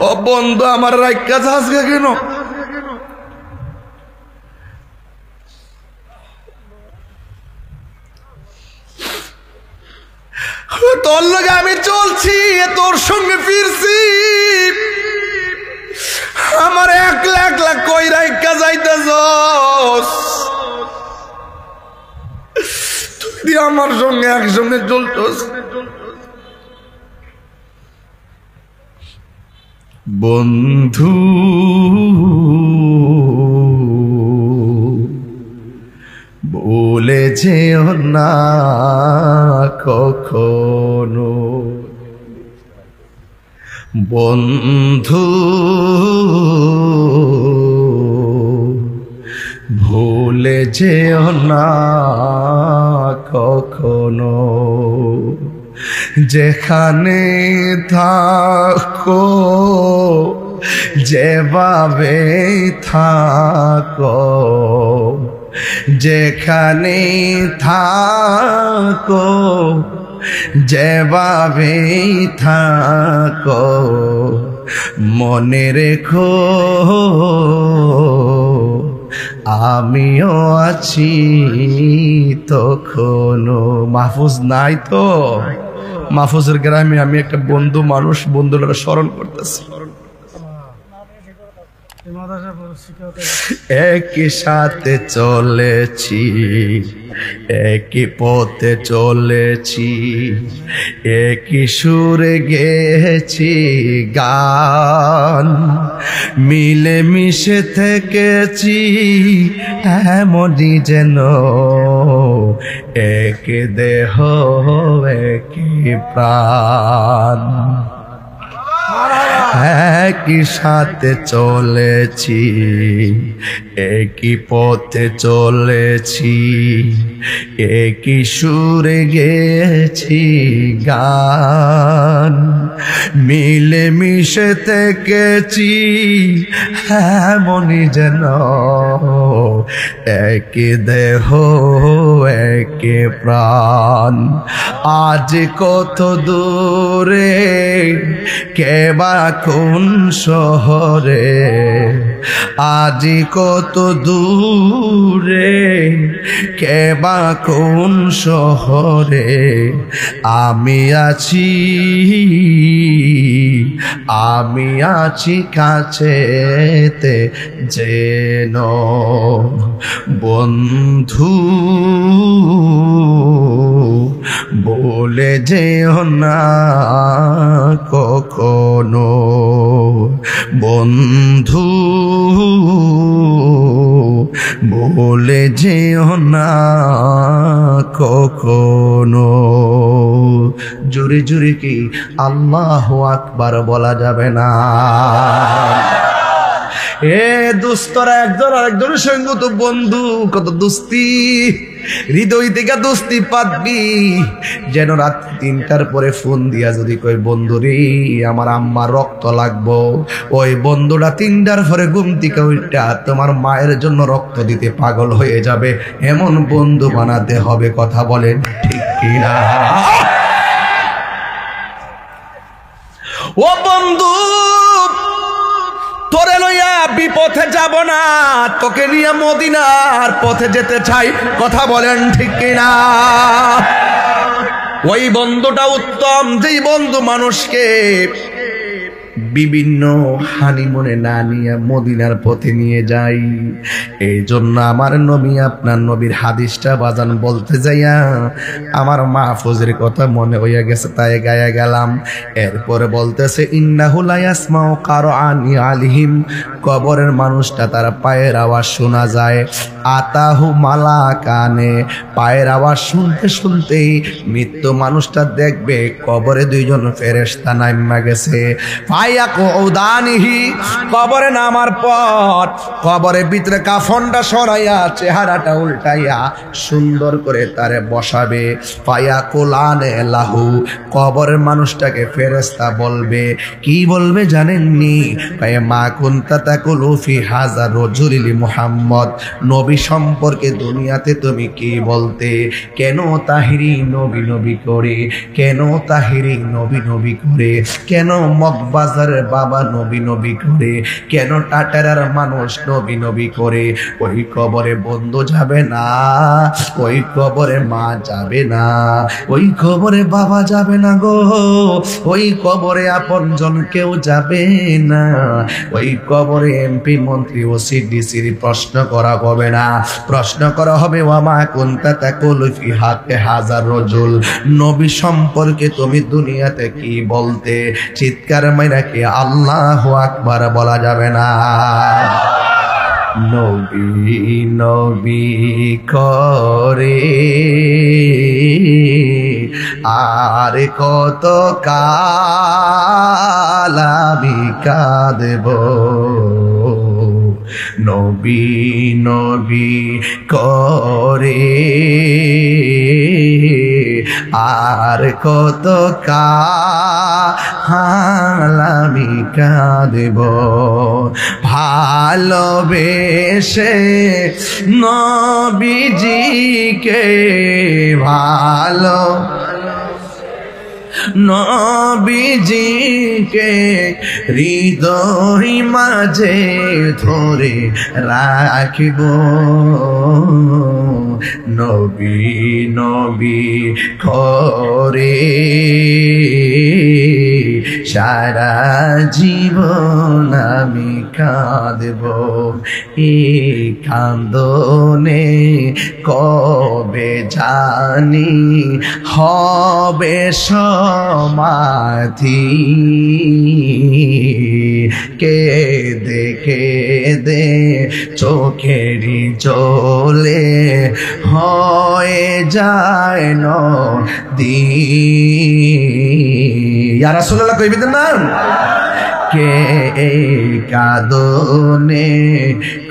ও বন্ধু আমার রাইকা যাসগা কেন? তোর লগে আমি চলছি, তোর সঙ্গে ফিরছি, আমার একলা একলা কই রাইকা যাইতেছস? তুই আমার সঙ্গে একসঙ্গে চলছস। বন্ধু বলে যেও না কখনো, বন্ধু ভুলে যেও না কখনো, যেখানে থাকো যেভাবে থাকো, যেখানে থাকো যেভাবে থাকো, মনে রেখো আমিও আছি তখনো। মাহফুজ নাই তো? মাহফুজের গ্রামে আমি একটা বন্ধু মানুষ, বন্ধুরা স্মরণ করতেছি। একই সাথে চলেছি, একই পথে চলেছি, একই সুরে গেছি গান, মিলে মিশে থেকেছি এমনই যেন এক দেহ একই প্রাণ। একই সাথে চলেছি, একই পথে চলেছি, একই সুরে গেছি গান, মিলে মিশে থেকেছি এমনই যেন একই দেহ একই প্রাণ। আজ কত দূরে কেবা কোন শহরে, আজ কত দূরে কেবা কোন শহরে, আমি আছি কাছেতে যেন, বন্ধু বলে যেও না কখনো, বন্ধু বলে যেও না কখনো। জোরে জোরে কি আল্লাহু আকবার বলা যাবে না? এ দুস্তরা একজন আরেকজনের সঙ্গে তো বন্ধু, কত দুস্তি, হৃদয় থেকে দুস্তি পাতবি। যেন রাত 3টার পরে ফোন দিয়া যদি কই বন্ধু রে আমার আম্মার রক্ত লাগবো, ওই বন্ধুটা 3টার পরে ঘুম থেকে উঠা তোমার মায়ের জন্য রক্ত দিতে পাগল হয়ে যাবে। এমন বন্ধু বানাতে হবে, কথা বলেন ঠিক কিনা? ও বন্ধু তোরে লইয়া বিপথে যাব না, তোকে নিয়ে মদিনার পথে যেতে চাই, কথা বলেন ঠিক কিনা? ওই বন্ধুটা উত্তম, যেই বন্ধু মানুষকে বিভিন্ন হানিমুনে না নিয়ে মদিনার পথে নিয়ে যাই। এই জন্য আমার নবী আপনার নবীর হাদিসটা বাজান বলতে যাইয়া আমার মাহফুজের কথা মনে হইয়া গেছে, তাই গায়ে গেলাম। এরপরে বলতেছে ইন্নাহু লা ইয়াসমাউ কারআনি আলিহিম, কবরের মানুষটা তার পায়ের আওয়াজ শোনা যায়। আতাহু মালাকানে, পায়ের আওয়াজ শুনতে শুনতেই মৃত্যু মানুষটা দেখবে কবরে 2জন ফেরেশতা নাইমা গেছে। ইয়াকুদানিহি, কবরে নামার পর কবরের ভিতরে কাফনটা সরাইয়া চেহারাটা উল্টাইয়া সুন্দর করে তারে বসাবে। ফায়াকুলানে লাহু, কবরের মানুষটাকে ফেরেশতা বলবে, কি বলবে জানেননি? মা কুনতা তাকুলু ফি হাযা রাজুলিল মুহাম্মদ, নবী সম্পর্কে দুনিয়াতে তুমি কি বলতে? কেন তাহিরি নবী নবী করে? কেন তাহিরি নবী নবী করে? কেন মগবাজারের বাবা নবী নবী করে? কেন টাটারার মানুষ নবী নবী করে? ওই কবরে বন্ধু যাবে না, ওই কবরে মা যাবে না, ওই কবরে বাবা যাবে না গো, ওই কবরে আপনজন কেউ যাবে না, ওই কবরে এমপি মন্ত্রী ওসি ডিসির প্রশ্ন করা হবে না। প্রশ্ন করা হবে ওয়ামা কুনতা তাকুলু ফি হাযা রাজুল, নবী সম্পর্কে তুমি দুনিয়াতে কি বলতে? চিৎকার মাইরা কি আল্লাহু আকবার বলা যাবে না? নবী নবী করে আর কত কাল আমি কাঁদব, নবী নবী করে আর কত কাল আমি কাঁদব। ভালোবেসে নবীজিকে ভালো নবীজিকে হৃদয় মাঝে ধরে রাখিব, নবী নবী করে সারা জীবন আমি কাঁদব। এই কান্দনে কবে জানি হবে সমাধি, কেঁদে কেঁদে চোখেরই জলে হয়ে যায় নদী। ইয়া রাসূলুল্লাহ কইবেন না, কে এই কাঁদনে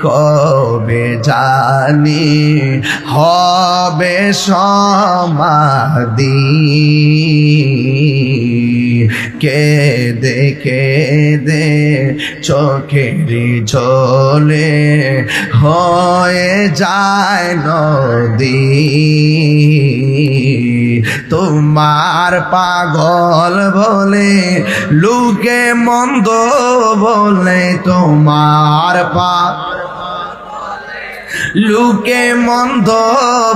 কবে জানি হবে সমাধি, কেঁদে কেঁদে চোখেরই জলে হয়ে যায় নদী। তোমার পাগল বলে লোকে মন্দ বলে, তোমার লোকে মন্দ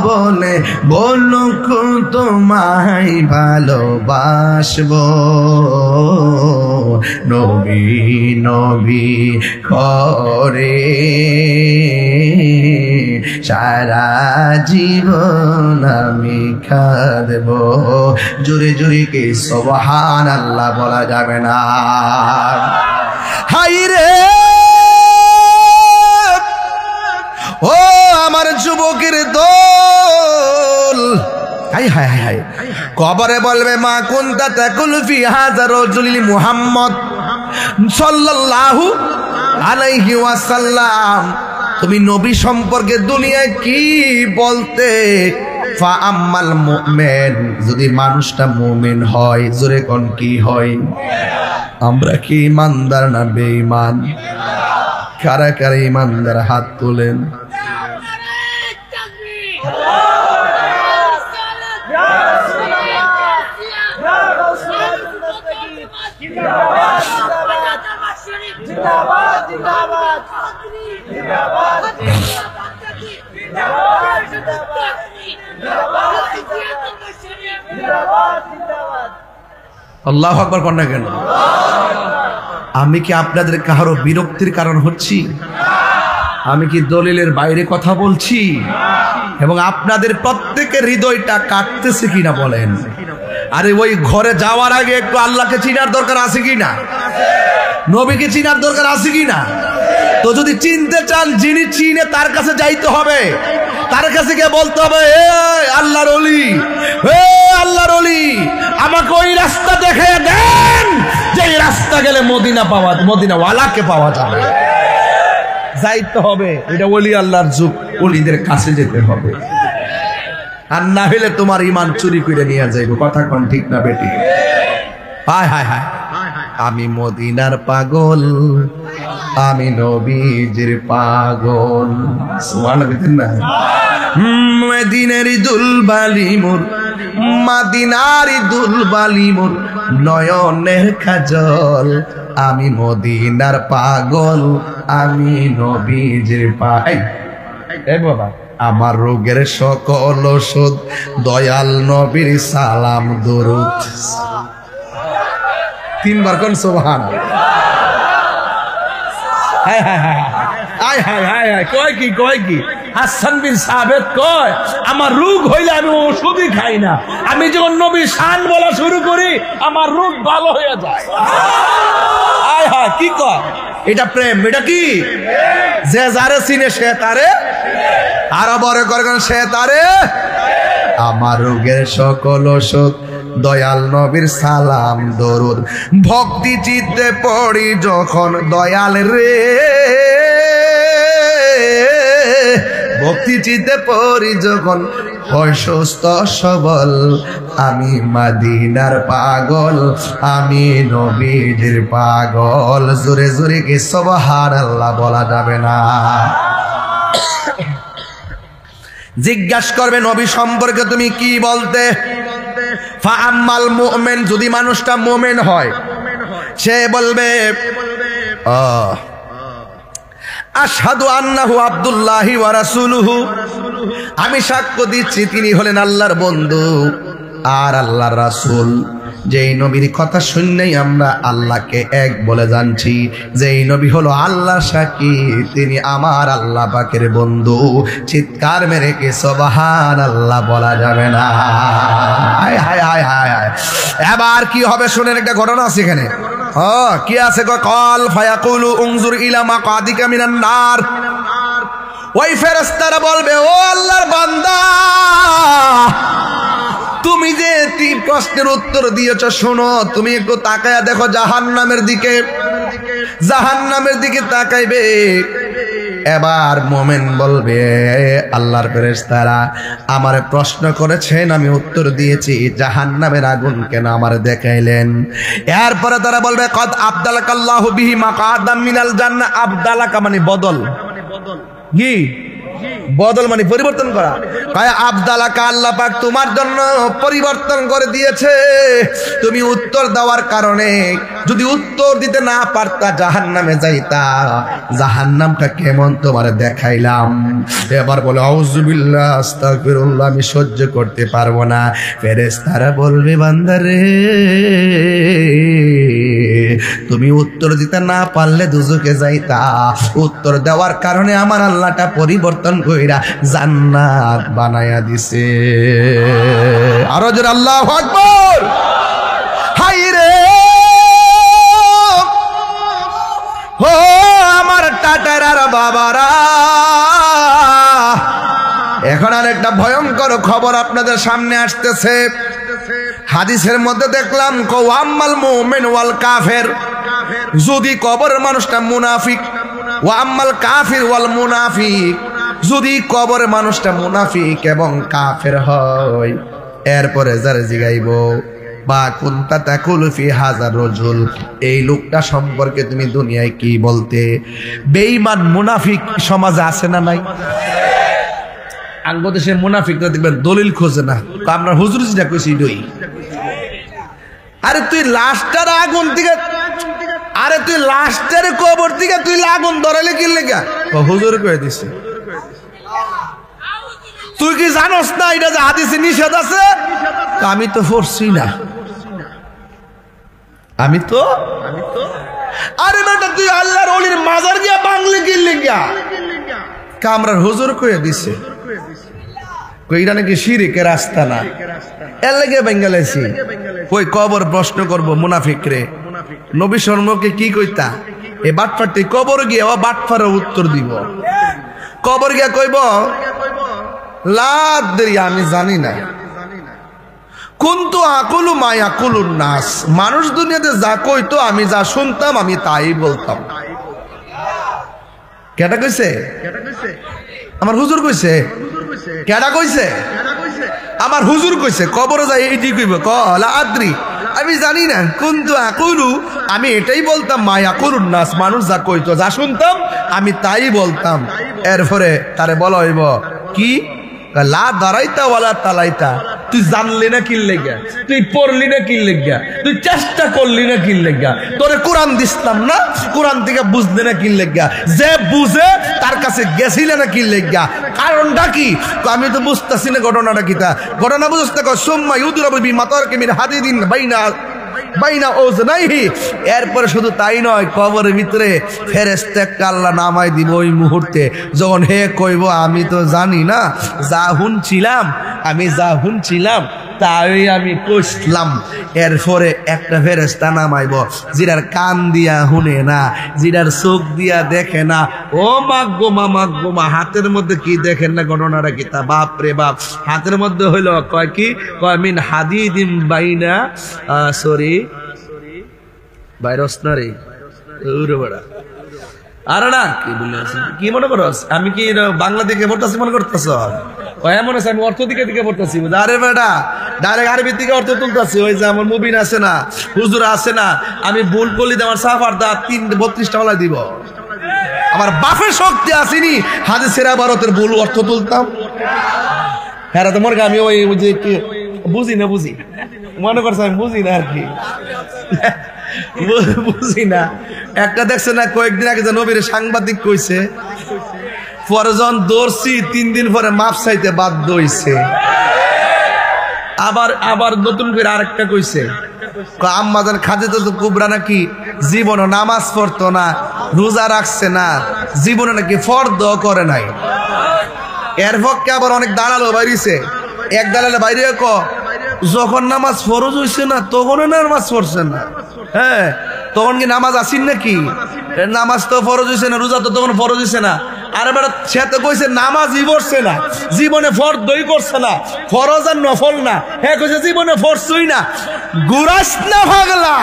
বলে বলুক তোমায় ভালোবাসবো, নবী নবী করে সারা জীবন আমি কাঁদব। জোরে জোরে কে সুবহানাল্লাহ বলা যাবে না? হাই রে ও আমার যুবকের দল, হাই হাই হাই হাই, কবরে বলবে মা কুনতা তাকুলু ফি হাযা রাজুলিল মুহাম্মদ সাল্লাল্লাহু আলাইহি ওয়াসাল্লাম, তুমি নবী সম্পর্কে দুনিয়ায় কি বলতে? ফা আম্মাল মুমিন, যদি মানুষটা মুমিন হয়, জোরে কোন কি হয়? আমরা কি ইমানদার না বেঈমান? কারা কারা ইমানদার হাত তোলেন? আল্লাহু আকবার কর না কেন? আমি কি আপনাদের কারো বিরক্তির কারণ হচ্ছি? আমি কি দলিলের বাইরে কথা বলছি? এবং আপনাদের প্রত্যেকের হৃদয়টা কাটতেছে কিনা বলেন? আরে ওই ঘরে যাওয়ার আগে একটু আল্লাহকে চিনার দরকার আছে কিনা? নবীকে চিনার দরকার আছে কিনা? তো যদি চিনতে চান, যিনি চিনে তার কাছে যাইতে হবে, তার কাছে গিয়ে বলতে হবে, হে আল্লাহর ওলি, হে আল্লাহর ওলি, আমাকে ওই রাস্তা দেখিয়ে দেন যে রাস্তা রাস্তা গেলে মদিনা ওয়ালাকে পাওয়া যাবে, যাইতে হবে। এটা ওলি আল্লাহর যুগ, ওলিদের কাছে যেতে হবে, আর না হলে তোমার ইমান চুরি করে নিয়ে যাইব। কথা কোন ঠিক না বেটি? হায় হায় হায়, আমি মদিনার পাগল, আমি নবীজির পাগল। সুবহানাল্লাহ বলেন না? মদিনারি দুলবালি মোর, মদিনারি দুলবালি মোর, নয়নের কাজল, আমি মদিনার পাগল, আমি নবীজির পাগল। এই বাবা, আমার রোগের সকল ওষুধ, দয়াল নবীর সালাম দরুদ। তিনবার কোন সুবহানাল্লাহ। হায় হায় হায় হায় হায় হায় হায়, কয় কি হাসান বিন সাবেত কয়, আমার রোগ হইলে আমি ওষুধই খাই না, আমি যখন নবীর শান বলা শুরু করি আমার রোগ ভালো হয়ে যায়। হায় হায়, কি কয়? এটা প্রেম। এটা কি? যে যারে চিনে সে তারে, আরো বড় করে সে তারে। আমার রোগের সকল ওষুধ, দয়াল নবীর সালাম দরুদ। ভক্তি চিত্তে পড়ি যখন দয়াল রে, ভক্তি চিত্তে পড়ি যখন হয় সুস্থ সবল, আমি মদিনার পাগল, আমি নবীজির পাগল। জোরে জোরে কি সুবহানাল্লাহ বলা যাবে না? জিজ্ঞাসা করবে নবী সম্পর্কে তুমি কি বলতে? ফাআম্মাল মুমিন, যদি মানুষটা মুমিন হয় সে বলবে আশহাদু আন্নাহু আব্দুল্লাহি ওয়া রাসূলুহু, আমি সাক্ষ্য দিচ্ছি তিনি হলেন আল্লাহর বন্ধু আর আল্লাহর রাসূল। যেই নবীর কথা শুনলেই আমরা আল্লাহকে এক বলে জানছি, যেই নবী হলো আল্লাহ সাক্ষী তিনি আমার আল্লাহ পাকের বন্ধু। চিৎকার মেরে কি সুবহানাল্লাহ বলা যাবে না? হায় হায় হায় হায় হায়। এবার কি হবে শুনেন, একটা ঘটনা আছে এখানে। কি আছে? কল ফায়াকুলু উনজুর ইলা মাকাদিকা মিনান নার। ওই ফেরেশতারা বলবে, ও আল্লাহর বান্দা, তুমি যে প্রশ্নের উত্তর দিয়েছ শোনো, তুমি একটু তাকায়া দেখো জাহান্নামের দিকে। জাহান্নামের দিকে তাকাইবে। এবার মোমেন বলবে, আল্লাহর ফেরেশতারা আমারে প্রশ্ন করেছেন, আমি উত্তর দিয়েছি, জাহান্নামের আগুন কেন আমারে দেখাইলেন? এরপরে তারা বলবে, কদ আবদালাকাল্লাহু বিহি মাকাদাম মিনাল জান্নাহ। আবদালাকা মানে বদল, কি বদল মানে পরিবর্তন করা। কয় আবদালাকা, আল্লাহ পাক তোমার জন্য পরিবর্তন করে দিয়েছে। তুমি উত্তর দেওয়ার কারণে, যদি উত্তর দিতে না পারতা জাহান্নামে যাইতা। জাহান্নামটা কেমন তোমারে দেখাইলাম। এবার বলে আউযুবিল্লাহ আস্তাগফিরুল্লাহ, আমি সহ্য করতে পারবো না। ফেরেশতারা বলবে, বান্দারে তুমি উত্তর দিতে না পারলে দুজকে যাইতা। উত্তর দেওয়ার কারণে আমার আল্লাহটা পরিবর্তন কইরা জান্নাত বানায়া দিছে। আরো জোরে আল্লাহু আকবার। হাই রে ও আমার টাটারার বাবারা, এখন আর একটা ভয়ঙ্কর খবর আপনাদের সামনে আসতেছে। হাদিসের মধ্যে দেখলাম ওয়াম্মাল মুমিন ওয়াল কাফের, যদি কবরের মানুষটা মুনাফিক, ওয়াম্মাল কাফির ওয়াল মুনাফিক, যদি কবরের মানুষটা মুনাফিক এবং কাফের হয়। এরপরে যারা জিগাইব বা কুনতা তাকুলু ফি হাযার রাজুল, এই লোকটা সম্পর্কে তুমি দুনিয়ায় কি বলতে? বেঈমান মুনাফিক সমাজে আছে না নাই? আঙ্গদেশে মুনাফিকরা দেখবেন দলিল খোঁজে না, আমরা হুজুর যেটা কইছি দই। আরে তুই লাশটার আগুন থেকে, আরে তুই লাশটার কবর থেকে তুই আগুন ধরাইলে কি লেগা? হুজুর কয়ে দিছে। তুই কি জানোস না এটা যে হাদিসে নিষেধ আছে? আমি তো পড়ছি না, আমি তো আরে বেটা তুই আল্লাহর ওলির মাজার গিয়া বাংলা কি লেগা? কামরার হুজুর কয়ে দিছে। কইরা নাকি শিরকের রাস্তা না, এর লেগে বেঙ্গালাইছি। কই কবর প্রশ্ন করব মুনাফিক রে, নবী শর্মকে কি কইতা? এ বাটফারটি কবর গিয়ে ও বাটফারের উত্তর দিব। কবর গিয়া কইব লাদ দেরি আমি জানি না, কুনতু আকুলু মা ইয়াকুলুন নাস, মানুষ দুনিয়াতে যা কইতো আমি যা শুনতাম আমি তাই বলতাম। কেটা কইছে? আমার হুজুর কইছে। কেডা কইছে? আমার হুজুর কইছে। কবরে যাই এইটি কইব কলা আদ্রি, আমি জানি না। কুনতু আকুলু, আমি এটাই বলতাম মা ইয়াকুলুন নাস, মানুষ যা কইতো যা শুনতাম আমি তাই বলতাম। এরপরে তারে বলা হইব কি লা দাঁড়াইতা ওয়ালা তালাইতা, তুই জানলি না কি লেগা, তুই পড়লি না কি লেগা, তুই চেষ্টা করলি না কি লেগা, তোরে কোরআন দিসলাম না, কোরআন থেকে বুঝলি না কি লেগা, যে বুঝে তার কাছে গেছিলে না কি লেগা, কারণটা কি? আমি তো বুঝতেছি না ঘটনাটা কি। তা ঘটনা বুঝতে কর সুম্মা ইউদরাবু বিমাতারকি মিন হাদিদিন বাইনা ওজনাইহি। এরপরে শুধু তাই নয়, কবরের ভিতরে ফেরেশতা একটা আল্লাহ নামাই দিব ওই মুহূর্তে, যখন হে কইব আমি তো জানি না, যা শুনছিলাম তাই আমি কইলাম। এরপরে একটা ফেরেশতা নামাইব, জিরার কান দিয়া শুনে না, জিরার চোখ দিয়া দেখে না। ও মাগগো মা, হাতের মধ্যে কি দেখেন না? ঘটনাটা কি? তা বাপ রে বাপ, হাতের মধ্যে হইল কয় কি, কয় মিন হাদিদিম বাইনা ভাইরাস না রে বড়া। আরে না কি বলে কি মনে করস? আমি কি বাংলা দিকে পড়তেছি মনে করতেছ? এমন আছে আমি অর্থ দিকে পড়তেছি। আরে বেটা ডাইরেক্ট আরবি থেকে অর্থ তুলতেছি। ওই যে আমার মুবিন আছে না, হুজুর আছে না, আমি ভুল করলি আমার সাফার দা 32টা ওলা দিব। আমার বাপের শক্তি আসেনি হাদিসের ভারতের ভুল অর্থ তুলতাম। হ্যাঁ তোমার আমি ওই যে বুঝি মনে করছে আমি বুঝি না আর কি, বুঝি না। একটা দেখছে না কয়েকদিন আগে যে নবীর সাংবাদিক কইছে, পরজন দর্শি 3 দিন পরে মাপ চাইতে বাধ্য হইছে। আবার নতুন করে আরেকটা কইছে, আম্মাজান খাদিজাতুল কুবরা নাকি জীবনে নামাজ পড়তো না, রোজা রাখছে না, জীবনে নাকি ফরদ করে নাই। এর পক্ষে আবার অনেক দালালও বাইরেছে। এক দালালে বাইরে যখন নামাজ ফরজ হইছে না তখন নামাজ পড়ছে না। হ্যাঁ, তখন কি নামাজ আসিন নাকি? নামাজ তো ফরজ হইছে না, রোজা তো তখন ফরজ হইছে না। আর এবার সে তো কইছে নামাজই পড়ছে না, জীবনে ফরদই করছে না, ফরজ আর নফল না। হ্যাঁ কইছে জীবনে ফরজই না। গুরাইস না পাগলা,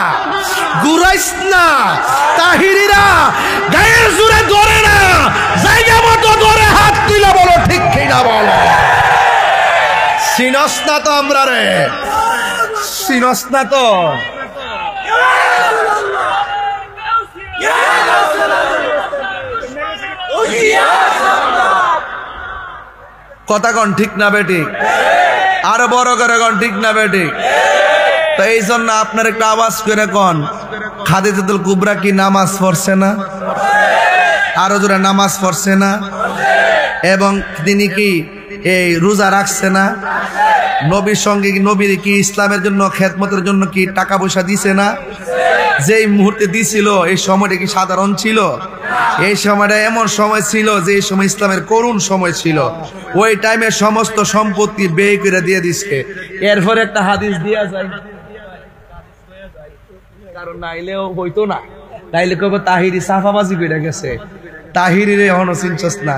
গুরাইস না। তাহিরিরা গায়ের জোরে ধরে না, জায়গা মতো ধরে হাত তুলে বলো ঠিক কিনা বলো। চিনস না তো আমরা রে, চিনস না তো। কথা কন ঠিক না বেটি? আরো বড় করে কন ঠিক না বেটি? তো এই জন্য আপনার একটা আওয়াজ করে কন, খাদিজাতুল কুবরা কি নামাজ পড়ছে না? আরো জোরে নামাজ পড়ছে না? এবং তিনি কি এই রোজা রাখছে না? নবীর সঙ্গে নবীর কি ইসলামের জন্য খেদমতের জন্য কি টাকা পয়সা দিছে না? যেই মুহূর্তে দিছিল এই সময়টা কি সাধারণ ছিল? এই সময়টা এমন সময় ছিল যে এই সময় ইসলামের করুণ সময় ছিল। ওই টাইমে সমস্ত সম্পত্তি ব্যয় করে দিয়ে দিচ্ছে। এরপরে একটা হাদিস দিয়া যায়, কারণ নাইলেও হইতো না, নাইলে কবে তাহিরি সাফাবাজি করে গেছে। তাহিরির এখনো চিনছস না?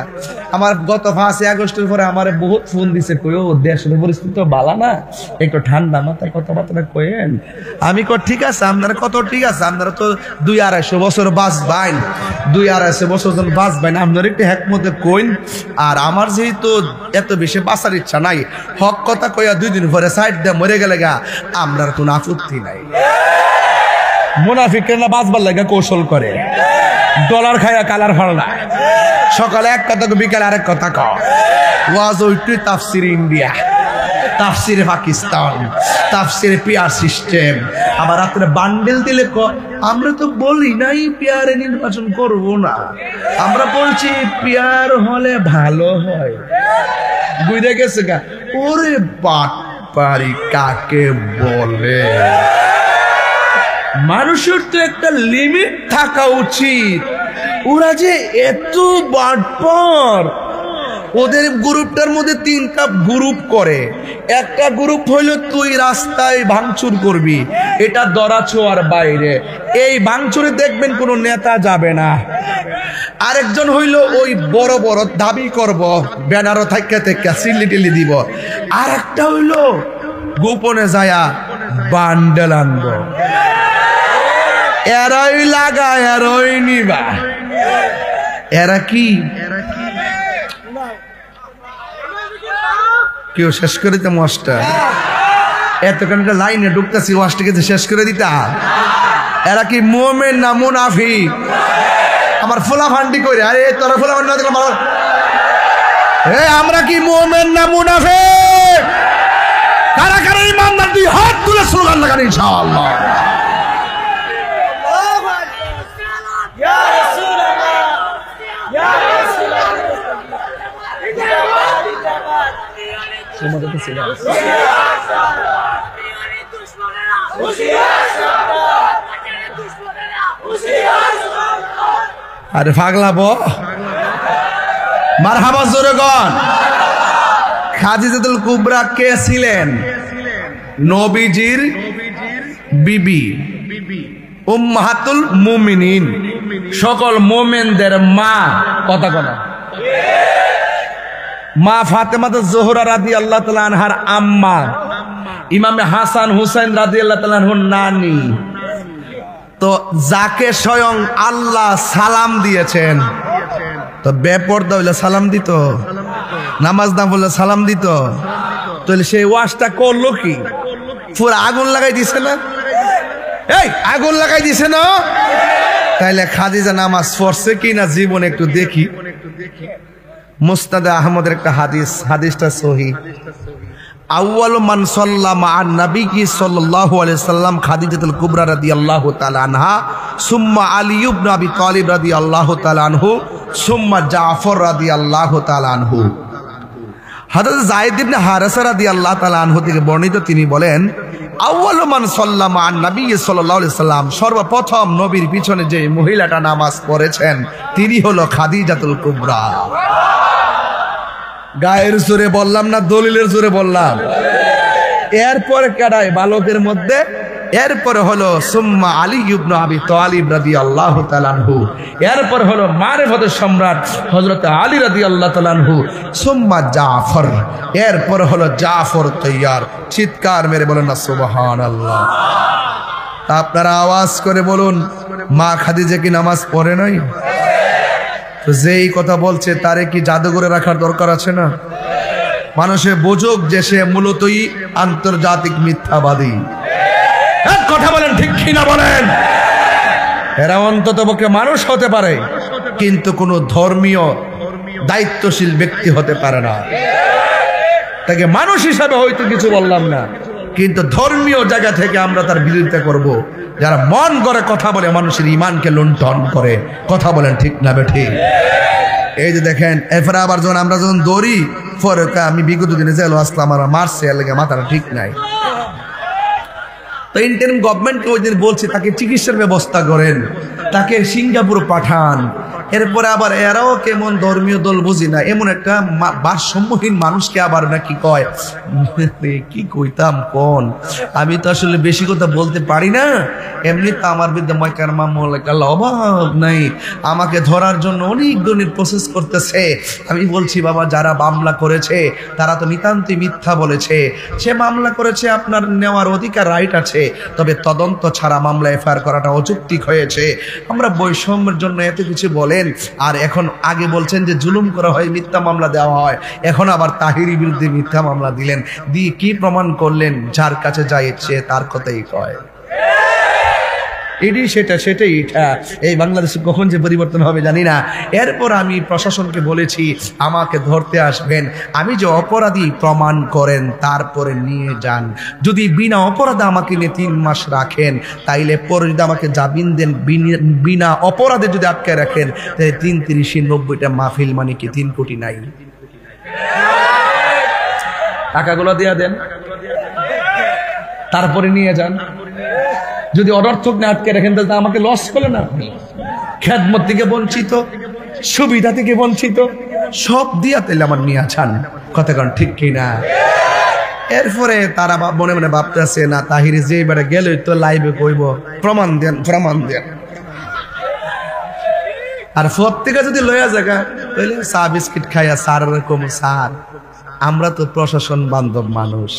আমার গত 5 আগস্টের পরে আমার বহুত ফোন দিছে, কইও দেশের পরিস্থিতি বালা না, একটু ঠান্ডা মাথায় কথাবার্তা কইেন। আমি ঠিক আছে, আপনারা কত ঠিক আছে, আপনারা তো 200-250 বছর বাঁচবেন, 200-250 বছর জন বাঁচবেন, আপনারা একটু হেকমতে কইন। আর আমার যেহেতু এত বেশি বাঁচার ইচ্ছা নাই, হক কথা কইয়া 2 দিন পরে সাইড দিয়ে মরে গেলে গা আমরার কোনো আপত্তি নাই। মুনাফিকরা বাঁচবার লাগে কৌশল করে, ডলার খায়া কালার ফাড়া, সকালে এক কথা বিকালে আরেক কথা কও। ওয়াজ ওইটু তাফসির ইন্ডিয়া, তাফসির পাকিস্তান, তাফসির পিয়ার সিস্টেম। আবার রাত্রে বান্ডেল দিলে আমরা তো বলি নাই পিয়ারে নির্বাচন করব না, আমরা বলছি পিয়ার হলে ভালো হয়। বুঝে গেছে গা? ওরে বাটপারি কাকে বলে? মানুষের তো একটা লিমিট থাকা উচিত। ওরা যে এত বাটপার, ওদের গ্রুপটার মধ্যে 3টা গ্রুপ করে। একটা গ্রুপ হইল তুই রাস্তায় ভাঙচুর করবি, এটা দরাছোয়ার বাইরে, এই ভাঙচুরে দেখবেন কোনো নেতা যাবে না। আরেকজন হইল ওই বড় বড় দাবি করব, ব্যানারও থাইকা সিল্লি টিল্লি দিব। আর একটা হইল গোপনে যায়া বান্ডেল আনবো, এরাই লাগা এরাই নিবা। এরা কি কেউ শেষ করে দিতে মশটা এতক্ষণ লাইনে ঢুকতেছি ওয়াশটাকে শেষ করে দিতা। এরা কি মুমিন না মুনাফিক? আমার ফোলা ফান্ডি করে আরে তোরা ফোলা ফান্ডি না দেখলাম আমরা কি মুমিন না মুনাফিক? কারা কারা ইমানদার দুই হাত তুলে স্লোগান লাগান ইনশাআল্লাহ। আরে পাগলাবো মারহাবা জোরে গন। খাদিজাতুল কুবরা কে ছিলেন? নবীজির বিবি, উম্মাহাতুল মুমিনিন, সকল মুমিনদের মা। কথা কোন মা ফাতেমাতুজ জোহরা রাদিয়াল্লাহু তাআলা আনহার আম্মা, ইমামে হাসান হুসাইন রাদিয়াল্লাহু তাআলা আনহুর নানি। তো যাকে স্বয়ং আল্লাহ সালাম দিয়েছেন, তো বেপরদা হইলে সালাম দিত, নামাজ না বললে সালাম দিত, তাহলে সেই ওয়াজটা করলো কি? পুরো আগুন লাগাই দিছে না? এই আগুন লাগাই দিছে না? তাইলে খাদিজা নামাজ পড়ছে কি না জীবনে একটু দেখি। মুসনাদে আহমদের একটা হাদিস, হাদিসটা সহিহ। আউয়ালু মান সাল্লা মা'আন নবী সাল্লাল্লাহু আলাইহি সাল্লাম খাদিজাতুল কুবরা রাদিয়াল্লাহু তাআলা আনহা, সুম্মা আলী ইবনে আবি তালিব রাদিয়াল্লাহু তাআলা আনহু, সুম্মা জাফর রাদিয়াল্লাহু তাআলা আনহু। হযরত যায়েদ ইবনে হারেসা রাদিয়াল্লাহু তাআলা আনহু থেকে বর্ণিত, তিনি বলেন আউয়ালু মান সাল্লা মা'আন নবী সাল্লাল্লাহু আলাইহি সাল্লাম, সর্বপ্রথম নবীর পিছনে যে মহিলাটা নামাজ পড়েছেন তিনি হলো খাদিজাতুল কুবরা। গায়ের জোরে বললাম না দলিলের জোরে বললাম? এরপরে কেডায় বালকের মধ্যে? এরপরে হলো সুম্মা আলী ইবনে আবি তালিব রাদিয়াল্লাহু তাআলা আনহু, এরপর হলো মারিফাতের সম্রাট হযরত আলী রাদিয়াল্লাহু তাআলা আনহু, সুম্মা জাফর, এরপর হলো জাফর তৈয়ার। চিৎকার মেরে বলেন না সুবহানাল্লাহ। আপনারা আওয়াজ করে বলুন, মা খাদিজা কি নামাজ পড়ে নাই? তো যেই কথা বলছে তারে কি জাদুঘরে রাখার দরকার আছে না? মানুষে বুঝুক যে সে মূলতই আন্তর্জাতিক মিথ্যাবাদী। এক কথা বলেন ঠিক কিনা বলেন? এরা অন্তত পক্ষে মানুষ হতে পারে, কিন্তু কোনো ধর্মীয় দায়িত্বশীল ব্যক্তি হতে পারে না। তাকে মানুষ হিসাবে হয়তো কিছু বললাম না, কিন্তু ধর্মীয় জায়গা থেকে আমরা তার বিরোধিতা করব। যারা মন করে কথা বলে মানুষের ইমানকে লুণ্ঠন করে, কথা বলেন ঠিক না বেঠিক? এই যে দেখেন, এরপরে আবার যখন আমরা যখন দৌড়ি পরে আমি বিগত দিনে জেল আসলাম, আমার মারছে, এর লেগে মাথাটা ঠিক নাই। তো ইন্টারিম গভর্নমেন্টকে ওই দিন বলছে তাকে চিকিৎসার ব্যবস্থা করেন, তাকে সিঙ্গাপুর পাঠান। এরপরে আবার এরাও কেমন ধর্মীয় দল বুঝি না, এমন একটা ভারসাম্যহীন মানুষকে আবার নাকি কয়, কি কইতাম কোন, আমি তো আসলে বেশি কথা বলতে পারি না, এমনি তো আমার বিরুদ্ধে ময়কার মামলার অভাব নাই, আমাকে ধরার জন্য অনেক ধরনের প্রসেস করতেছে। আমি বলছি বাবা, যারা মামলা করেছে তারা তো নিতান্তই মিথ্যা বলেছে। সে মামলা করেছে, আপনার নেওয়ার অধিকার রাইট আছে, তবে তদন্ত ছাড়া মামলা এফআইআর করাটা অযৌক্তিক হয়েছে। আমরা বৈষম্যের জন্য এত কিছু বলেন, আর এখন আগে বলছেন যে জুলুম করা হয়, মিথ্যা মামলা দেওয়া হয়, এখন আবার তাহিরির বিরুদ্ধে মিথ্যা মামলা দিলেন, দিয়ে কি প্রমাণ করলেন? যার কাছে যা ইচ্ছে তার কথাই কয়। এটি সেটাই এটা। এই বাংলাদেশে কখন যে পরিবর্তন হবে জানি না। এরপর আমি প্রশাসনকে বলেছি আমাকে ধরতে আসবেন, আমি যে অপরাধী প্রমাণ করেন, তারপরে নিয়ে যান। যদি বিনা অপরাধে আমাকে নিয়ে 3 মাস রাখেন, তাইলে পরে যদি আমাকে জামিন দেন, বিনা অপরাধে যদি আটকে রাখেন, তাহলে 3 30 90টা মাহফিল, মানে কি 3 কোটি নাই? টাকাগুলো দিয়ে দেন, তারপরে নিয়ে যান। যদি অনর্থক না আটকে রাখেন তাহলে আমাকে লস করলেন না। খেদমত থেকে বঞ্চিত, সুবিধা থেকে বঞ্চিত, সব দিয়া তাহলে আমার নিয়ে আছেন। কথা কারণ ঠিক কিনা? এরপরে তারা মনে মনে ভাবতেছে, না তাহিরি যে এবারে গেলে তো লাইভে কইব প্রমাণ দেন, প্রমাণ দেন। আর প্রত্যেকে যদি লয়া জায়গা তাহলে চা বিস্কিট খাইয়া সার এরকম সার। আমরা তো প্রশাসন বান্ধব মানুষ,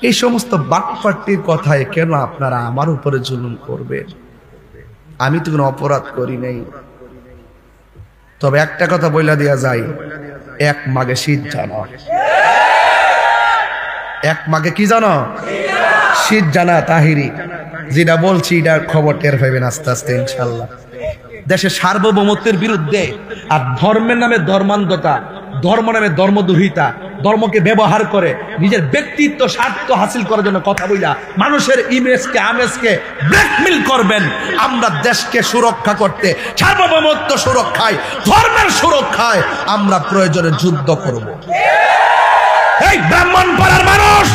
এই সমস্ত বাটপাট্টির কথায় কেন আপনারা আমার উপরে জুলুম করবেন? আমি তো কোনো অপরাধ করি নাই। তবে একটা কথা বইলা দেয়া যায়, এক মাঘে শীত জানো, এক মাঘে কি জানো? শীত জানা। তাহিরি যেটা বলছি এটার খবর টের পাইবেন আস্তে আস্তে ইনশাল্লাহ। দেশের সার্বভৌমত্বের বিরুদ্ধে আর ধর্মের নামে ধর্মান্ধতা, ধর্ম নামে ধর্মদুহিতা, ধর্মকে ব্যবহার করে নিজের ব্যক্তিত্ব স্বার্থ হাসিল করার জন্য কথা বইলা মানুষের ইমেজকে আমেজকে ব্ল্যাকমেল করবেন। আমরা দেশকে সুরক্ষা করতে, সার্বভৌমত্ব সুরক্ষায়, ধর্মের সুরক্ষায় আমরা প্রয়োজনে যুদ্ধ করব। এই ব্রাহ্মণপাড়ার মানুষ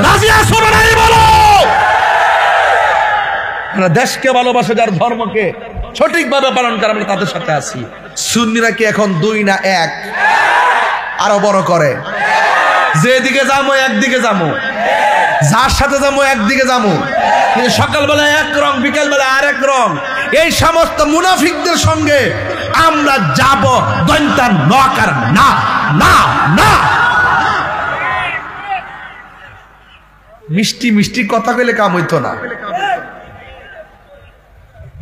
রাজি আছো না নাই বলো? দেশকে ভালোবাসে, যার ধর্মকে সঠিকভাবে পালন করে, আমরা তাদের সাথে আছি। সুন্নিরা কি এখন দুই না এক? আরো বড় করে, যেদিকে যাবো একদিকে যাবো, যার সাথে যাবো একদিকে যাবো, কিন্তু সকালবেলা এক রং, বিকালবেলা আর এক রং। এই সমস্ত মুনাফিকদের সঙ্গে আমরা যাব দৈন্তা নকার না না না। মিষ্টি মিষ্টি কথা কইলে কাম হইতো না।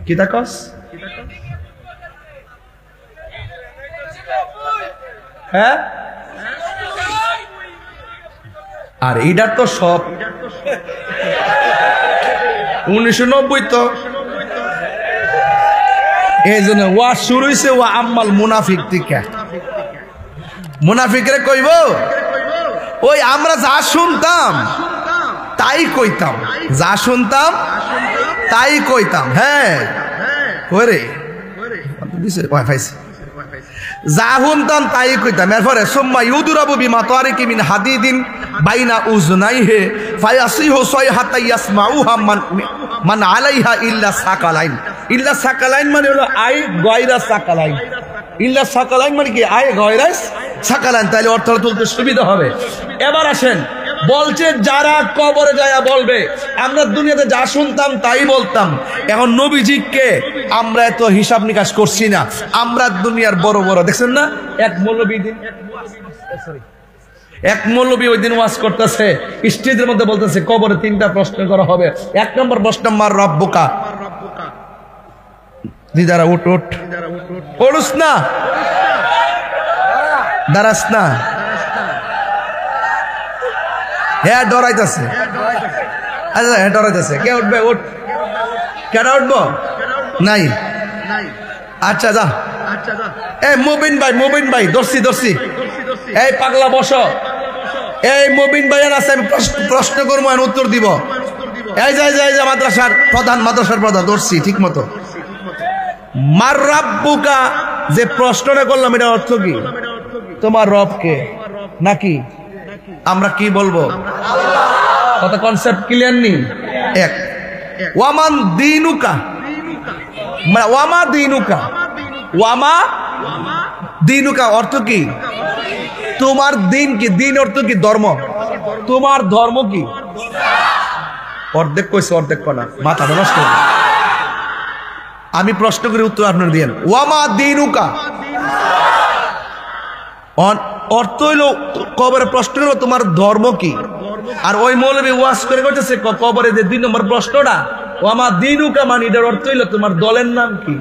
কি দেখস? হ্যাঁ, আর এইটা তো সব 1990 তো। এই জন্য ওয়া শুরু হয়েছে ওয়া আম্মাল মুনাফিক থেকে। মুনাফিকরে কইব ওই আমরা যা শুনতাম তাই কইতাম, যা শুনতাম তাই কইতাম। হ্যাঁ ওরে যা শুনতাম তাই কইতাম। এরপরে সুম্মা ইউদুরাবু বিমা তারিকি মিন হাদিদিন বাইনা উজনাইহি ফায়াসিহু সাইহাতা ইয়াসমাউহা মান আলাইহা ইল্লা সাকালাইন। ইল্লা সাকালাইন মানে হলো আই গয়রা সাকালাইন। ইল্লা সাকালাইন মানে কি? আই গয়রা সাকালাইন। তাহলে অর্থ তুলতে সুবিধা হবে। এবার আসেন, বলছে যারা কবরে যায় বলবে আমরা দুনিয়াতে যা শুনতাম তাই বলতাম। এখন নবীজিকে আমরা এত হিসাব নিকাশ করছি না। আমরা দুনিয়ার বড় বড় দেখছেন না, এক মৌলবী ওই দিন ওয়াজ করতেছে, স্টেজের মধ্যে বলতেছে কবরে 3টা প্রশ্ন করা হবে। 1 নম্বর প্রশ্ন মার রব্বুকা। দিদারা উঠ উঠ, পড়ুস না, দাঁড়াস না। হ্যাঁ ডরাইতেছে, আচ্ছা হ্যাঁ ডরাইতেছে। কে উঠবে? উঠ। কেডা উঠবো? নাই। আচ্ছা যা। এই মুবিন ভাই দর্শি এই পাগলা বসো। এই মুবিন ভাইয়ের আছে, আমি প্রশ্ন করবো, আমি উত্তর দিব। এই যাই মাদ্রাসার প্রধান দর্শি ঠিক মতো। মার রাব্বুকা যে প্রশ্নটা করলাম এটা অর্থ কি? তোমার রব কে? নাকি আমরা কি বলবো? কত কনসেপ্ট ক্লিয়ার নি? এক। ওয়ামান দিনুকা, ওয়ামা দিনুকা, ওয়ামা দিনুকা অর্থ কি? তোমার দিন কি? দিন অর্থ কি? ধর্ম। তোমার ধর্ম কি? অর্ধেক কইছে, অর্ধেক কনা, মাথা নষ্ট। আমি প্রশ্ন করে উত্তর আপনার দিয়েন। ওয়ামা দিনুকা অর্থ হইল কবরে প্রশ্ন করবো তোমার ধর্ম কি। আর ওই মৌলবী ওয়াজ করে করতেছে কবরে যে 2 নম্বর প্রশ্নটা ওয়ামা দিনুকা মানে এটার অর্থ হইল তোমার দলের নাম কি।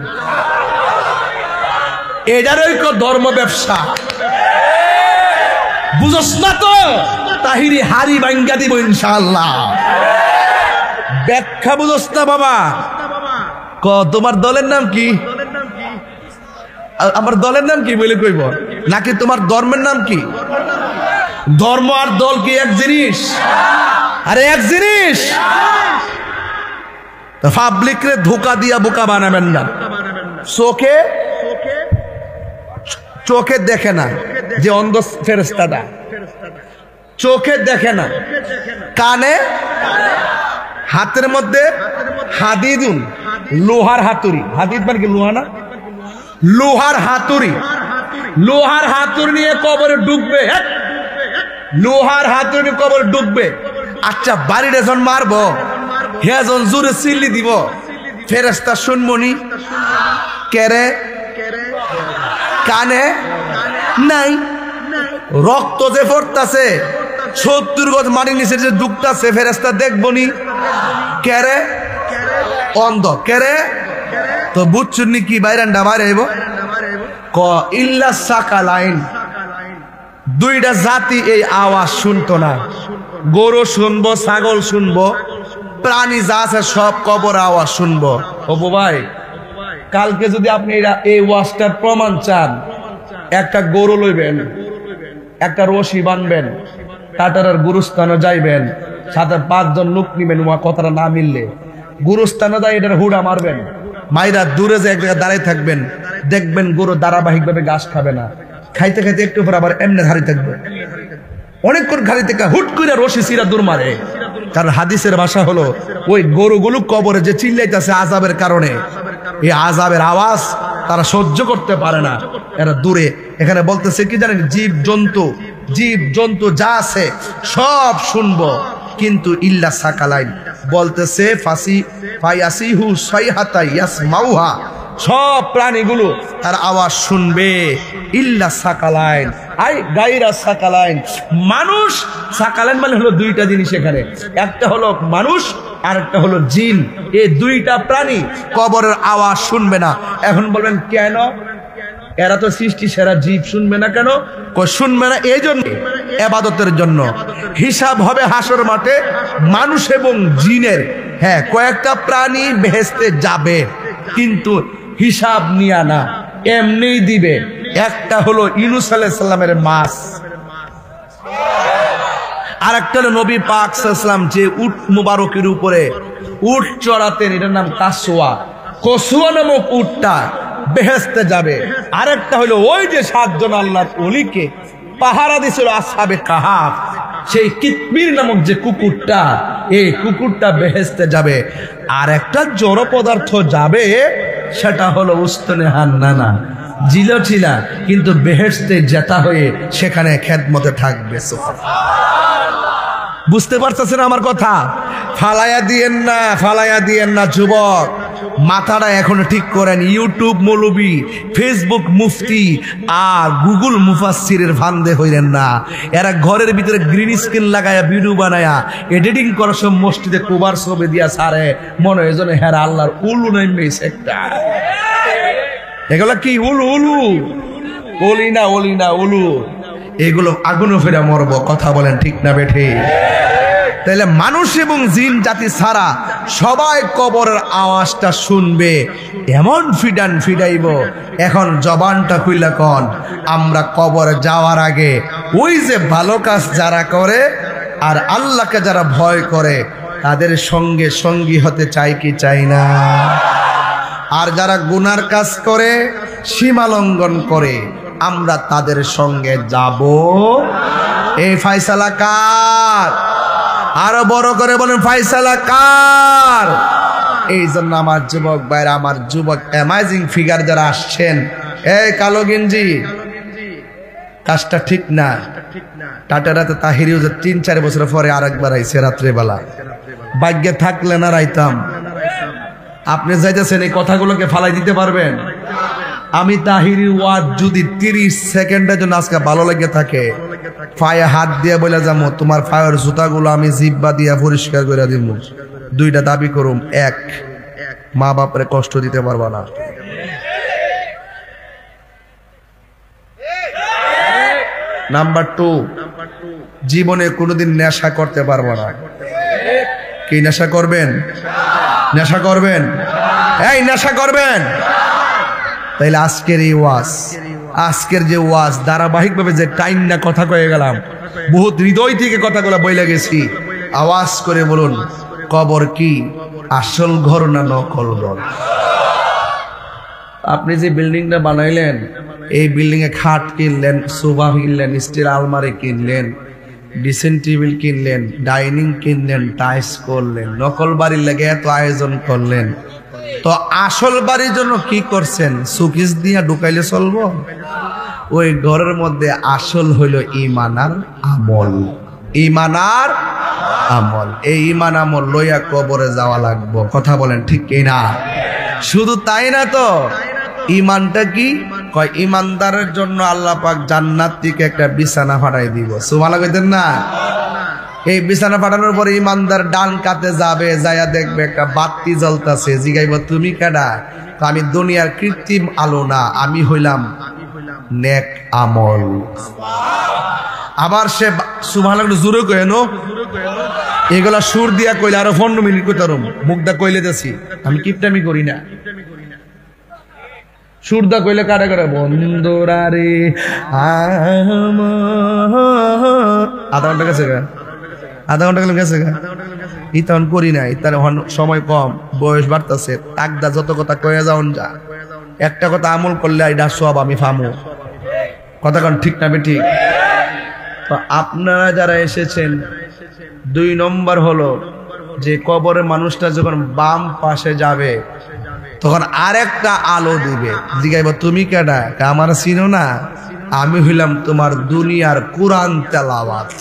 এটারই ধর্ম ব্যবসা, বুঝস না তো? তাহিরি হারি ভাঙ্গা দিব ইনশাআল্লাহ। ব্যাখ্যা বুঝস না বাবা? তোমার দলের নাম কি? আমার দলের নাম কি বলে কইব? নাকি তোমার ধর্মের নাম কি? ধর্ম আর দল কি এক জিনিস? আরে এক জিনিস। পাবলিক রে ধোকা দিয়া বোকা বানাবেন না। চোখে দেখে না যে অন্ধ ফেরেশতাটা, চোখে দেখে না, কানে, হাতের মধ্যে হাদিদুন, লোহার হাতুড়ি। হাদিদ মানে কি? লোহা না? লোহার হাতুড়ি। লোহার হাতুড়ি নিয়ে কবরে ডুববে। লোহার হাতুড়ি কবরে ডুববে। আচ্ছা বাড়িটা যখন মারবো, হ্যাঁ যখন জোরে চিল্লি দিব, ফেরেশতা শুনবনি? কেরে? কানে নাই। রক্ত যে পড়তাছে 70 গজ মাটির নিচে যে দুঃখটা আছে ফেরেশতা দেখবনি কেরে অন্ধ কেরে তো বুঝছুনি কি বাইরান্ডা বাইরে আইব ক ইল্লা সাকালাইন দুইটা জাতি এই আওয়াজ শুনতো না গরু শুনবো ছাগল শুনবো প্রাণী যা আছে সব কবর আওয়াজ শুনবো ও ভাই কালকে যদি আপনি এই ওয়াজটার প্রমাণ চান একটা গরু লইবেন একটা রশি বানবেন কাটারার গুরুস্থানে যাইবেন সাথে 5 জন লোক নিবেন ওয়া কথাটা না মিললে গুরুস্থানে যাই এটার হুড়া মারবেন মাইরা দূরে যে এক জায়গায় দাঁড়ায় থাকবেন দেখবেন গরু ধারাবাহিকভাবে ঘাস খাবে না খাইতে খাইতে একটু পর আবার এমনি ঘাড়ি থাকবে অনেকক্ষণ ঘাড়ি থেকে হুট করে রশি সিরা দূর মারে কারণ হাদিসের ভাষা হলো ওই গরুগুলো কবরে যে চিল্লাইতেছে আযাবের কারণে এই আযাবের আওয়াজ তারা সহ্য করতে পারে না এরা দূরে এখানে বলতেছে কি জানেন জীব জন্তু যা আছে সব শুনবো কিন্তু ইল্লা সাকালাইন বলতেছে ফায়াসিহু সাইহাতা ইয়াসমাউহা সব প্রাণীগুলো তার আওয়াজ শুনবে ইল্লা সাকালাইন আই গায়রা সাকালাইন মানুষ সাকালাইন মানে হলো দুইটা জিনিস এখানে একটা হলো মানুষ আর একটা হলো জিন এই দুইটা প্রাণী কবরের আওয়াজ শুনবে না এখন বলবেন কেন এরা তো সৃষ্টি সেরা জীব শুনবে না কেন শুনবে না এই জন্য ইবাদতের জন্য হিসাব হবে হাসর মাঠে মানুষ এবং জিনের হ্যাঁ কয়েকটা প্রাণী বেহেশতে যাবে কিন্তু হিসাব নিয়া না এমনিই দিবে একটা হলো ইউনূস আলাইহিস সালামের মাছ আর একটা হলো নবী পাক সাল্লাল্লাহু আলাইহি ওয়াসাল্লাম যে উট মুবারকের উপরে উট চড়াতেন এটার নাম কসুয়া নামক উটটা বেহেশতে যাবে আরেকটা হলো ওই যে 7 জন আল্লাহর ওলিকে পাহারা দিছিল আসহাবে কাহাফ সেই কিতমির নামক যে কুকুরটা এই কুকুরটা বেহেশতে যাবে আর একটা জড় পদার্থ যাবে সেটা হলো উস্তনে হান্নানা জিলছিলা কিন্তু বেহেশতে জেতা হয়ে সেখানে খেদমতে থাকবে বুঝতে পারতেছেন আমার কথা ফালায়া দিয়েন না যুবক মাথাটা এখন ঠিক করেন ইউটিউব মৌলবি ফেসবুক মুফতি আর গুগল মুফাসসিরের ফান্দে হইলেন না এরা ঘরের ভিতরে গ্রিন স্ক্রিন লাগায়া ভিডিও বানায়া এডিটিং করার সব মসজিদে কুবার ছবি দিয়া সারে মনে হয় যেন হেরা আল্লাহর উলু নাইমেস একটা এগুলো কি উলু ওলি না উলু এগুলো আগুনে ফেরা মরবো কথা বলেন ঠিক না বেঠে তাহলে মানুষ এবং জিন জাতি ছাড়া সবাই কবরের আওয়াজটা শুনবে এমন ফিডাইব এখন জবানটা খুইলা কন আমরা কবরে যাওয়ার আগে ওই যে ভালো কাজ যারা করে আর আল্লাহকে যারা ভয় করে তাদের সঙ্গে সঙ্গী হতে চাই কি চাই না আর যারা গুনার কাজ করে সীমা লঙ্ঘন করে আমরা তাদের সঙ্গে যাব এই ফয়সালা কার আরো বড় করে বলেন ফয়সালা কার এই জন্য আমার যুবক ভাইরা আমার যুবক অ্যামাজিং ফিগার যারা আসছেন এই কালো গেঞ্জি কাজটা ঠিক না টাটারাতে তাহিরিও যে 3-4 বছর পরে আরেকবার আইছে রাত্রে বেলা ভাগ্যে থাকলে না রাইতাম আপনি যাইতেছেন এই কথাগুলোকে ফালাই দিতে পারবেন আমি তাহিরি ওয়াজ যদি 30 সেকেন্ডের জন্য আজকে ভালো লাগে থাকে পায়ে হাত দিয়ে বলে যাবো তোমার পায়ের জুতাগুলো আমি জিব্বা দিয়া পরিষ্কার করে দিব 2টা দাবি করুম 1 মা বাপরে কষ্ট দিতে পারবা না নাম্বার 2 জীবনে কোনোদিন নেশা করতে পারবা না কি নেশা করবেন এই নেশা করবেন তাইলে আজকের এই ওয়াজ আজকের যে ওয়াজ ধারাবাহিকভাবে যে টাইম না কথা কয়ে গেলাম বহুত হৃদয় থেকে কথাগুলো বইলে গেছি আওয়াজ করে বলুন কবর কি আসল ঘর না নকল ঘর আপনি যে বিল্ডিংটা বানাইলেন এই বিল্ডিং এ খাট কিনলেন সোফা কিনলেন স্টিল আলমারি কিনলেন ডিসেন্ট টেবিল কিনলেন ডাইনিং কিনলেন টাইলস করলেন নকল বাড়ির লেগে এত আয়োজন করলেন তো আসল বাড়ির জন্য কি করছেন সুকিস দিয়া ঢুকাইলে চলবো ওই ঘরের মধ্যে আসল হইল ঈমানার আমল এই ঈমান আমল লইয়া কবরে যাওয়া লাগবো কথা বলেন ঠিক কি না শুধু তাই না তো ঈমানটা কি কয় ঈমানদারের জন্য আল্লাহ পাক জান্নাত থেকে একটা বিছানা ফাটাই দিব সুবহানাল্লাহ কইতেন না এই বিছানা পাঠানোর পরে ইমানদার ডান কাতে যাবে, যাইয়া দেখবে একটা বাতি জ্বলতেছে। জিগাইব তুমি কেডা? আমি দুনিয়ার কৃত্রিম আলো না, আমি হইলাম নেক আমল। আবার সে সুবহানাল্লাহ জোরে কইল, এগুলা সুর দিয়া কইলে আরো 15 মিনিট কইতারম, মুখদা কইলে দেছি, আমি কিপটামি করি না। সুরদা কইলে কারে করে বন্ধুরা রে আধা ঘন্টা গেছে গা, আধা ঘন্টা গেছে গা, ই তখন করি নাই। তার সময় কম, বয়স বাড়তেছে, তাকদা যত কথা কয়ে যাওন যা, একটা কথা আমল করলে এটা সব আমি ফামু। কথা কন ঠিক না ঠিক? তো আপনারা যারা এসেছেন, 2 নম্বর হলো যে কবরের মানুষটা যখন বাম পাশে যাবে তখন আরেকটা আলো দিবে। জিগাইব তুমি কেডা? আমার চিনো না, আমি হইলাম তোমার দুনিয়ার কুরআন তেলাওয়াত।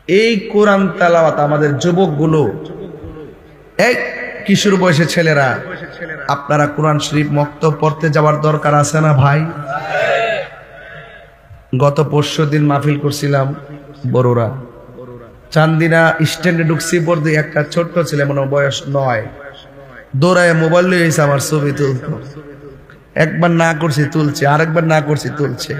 এই কোরআন তেলাওয়াত আমাদের যুবকগুলো, এই কিশোর বয়সের ছেলেরা, আপনারা কোরআন শরীফ মক্তব পড়তে যাওয়ার দরকার আছে না ভাই? গত পরশুদিন মাহফিল করছিলাম বড়রা, চান্দিনা স্ট্যান্ডে ঢুকছি, পড়তে একটা ছোট্ট ছেলে, মনে বয়স 9, দৌড়ায় মোবাইল নিয়ে এসে আমার ছবি তুলতো। একবার না করছি তুলছে, আরেকবার না করছি তুলছে,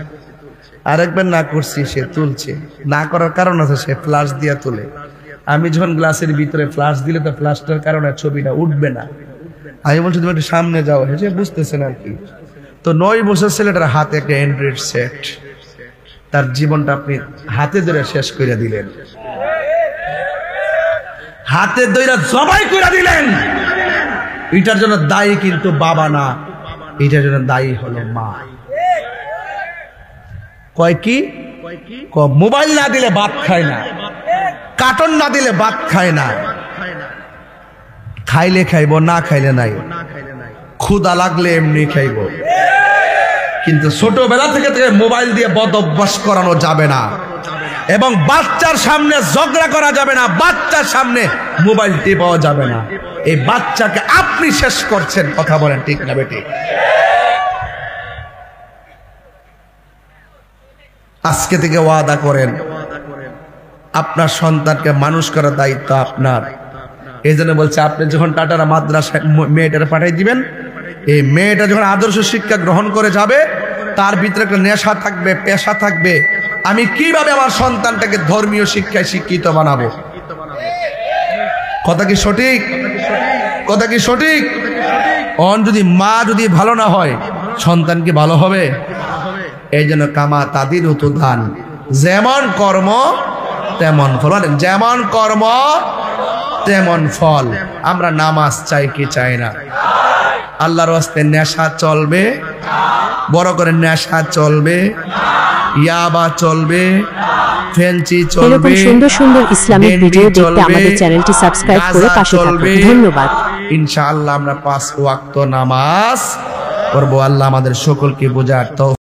আরেকবার না করছি সে তুলছে। না করার কারণ আছে, সে ফ্ল্যাশ দিয়া তুলে। আমি যখন গ্লাসের ভিতরে ফ্ল্যাশ দিলে তো ফ্ল্যাশটার কারণে ছবিটা উঠবে না। আমি বলছি তুমি একটু সামনে যাও, সে বুঝতেছেন আর কি। তো 9 বছর ছেলেটার হাতে একটা অ্যান্ড্রয়েড সেট, তার জীবনটা আপনি হাতে ধরে শেষ করে দিলেন, হাতে ধরে জবাই করে দিলেন। এটার জন্য দায়ী কিন্তু বাবা না, এটার জন্য দায়ী হলো মা। কয় কি? মোবাইল না দিলে ভাত খায় না, কার্টুন না দিলে ভাত খায় না, খাইলে খাইব, না খাইলে নাই, ক্ষুধা লাগলে এমনি খাইব। কিন্তু ছোটবেলা থেকে মোবাইল দিয়ে বদ অভ্যাস করানো যাবে না, এবং বাচ্চার সামনে ঝগড়া করা যাবে না, বাচ্চার সামনে মোবাইল টিপাও যাবে না। এই বাচ্চাকে আপনি শেষ করছেন। কথা বলেন ঠিক না বেটি? আজকে থেকে ওয়াদা করেন, আপনার সন্তানকে মানুষ করার দায়িত্ব আপনার। এই জন্য বলছে, আপনি যখন টাটারা মাদ্রাসায় মেয়েটারে পাঠিয়ে দিবেন, এই মেয়েটা যখন আদর্শ শিক্ষা গ্রহণ করে যাবে, তার ভিতরে একটা নেশা থাকবে, পেশা থাকবে, আমি কিভাবে আমার সন্তানটাকে ধর্মীয় শিক্ষায় শিক্ষিত বানাবো। কথা কি সঠিক? কথা কি সঠিক? যদি মা যদি ভালো না হয়, সন্তান কি ভালো হবে? এই জন্য কামা তাদের উতুদান, যেমন কর্ম তেমন ফল, যেমন কর্ম তেমন ফল। আমরা নামাজ চাই কি চাই না? আল্লাহর রাস্তায় নেশা চলবে, বড় করে নেশা চলবে, ইয়াবা চলবে, ফেন্সি চলবে। এরকম সুন্দর সুন্দর ইসলামিক ভিডিও দেখতে আমাদের চ্যানেলটি সাবস্ক্রাইব করে পাশে থাকুন। ধন্যবাদ। ইনশাআল্লাহ আমরা 5 ওয়াক্ত নামাজ পড়বো। আল্লাহ আমাদের সকলকে বোঝার তৌফিক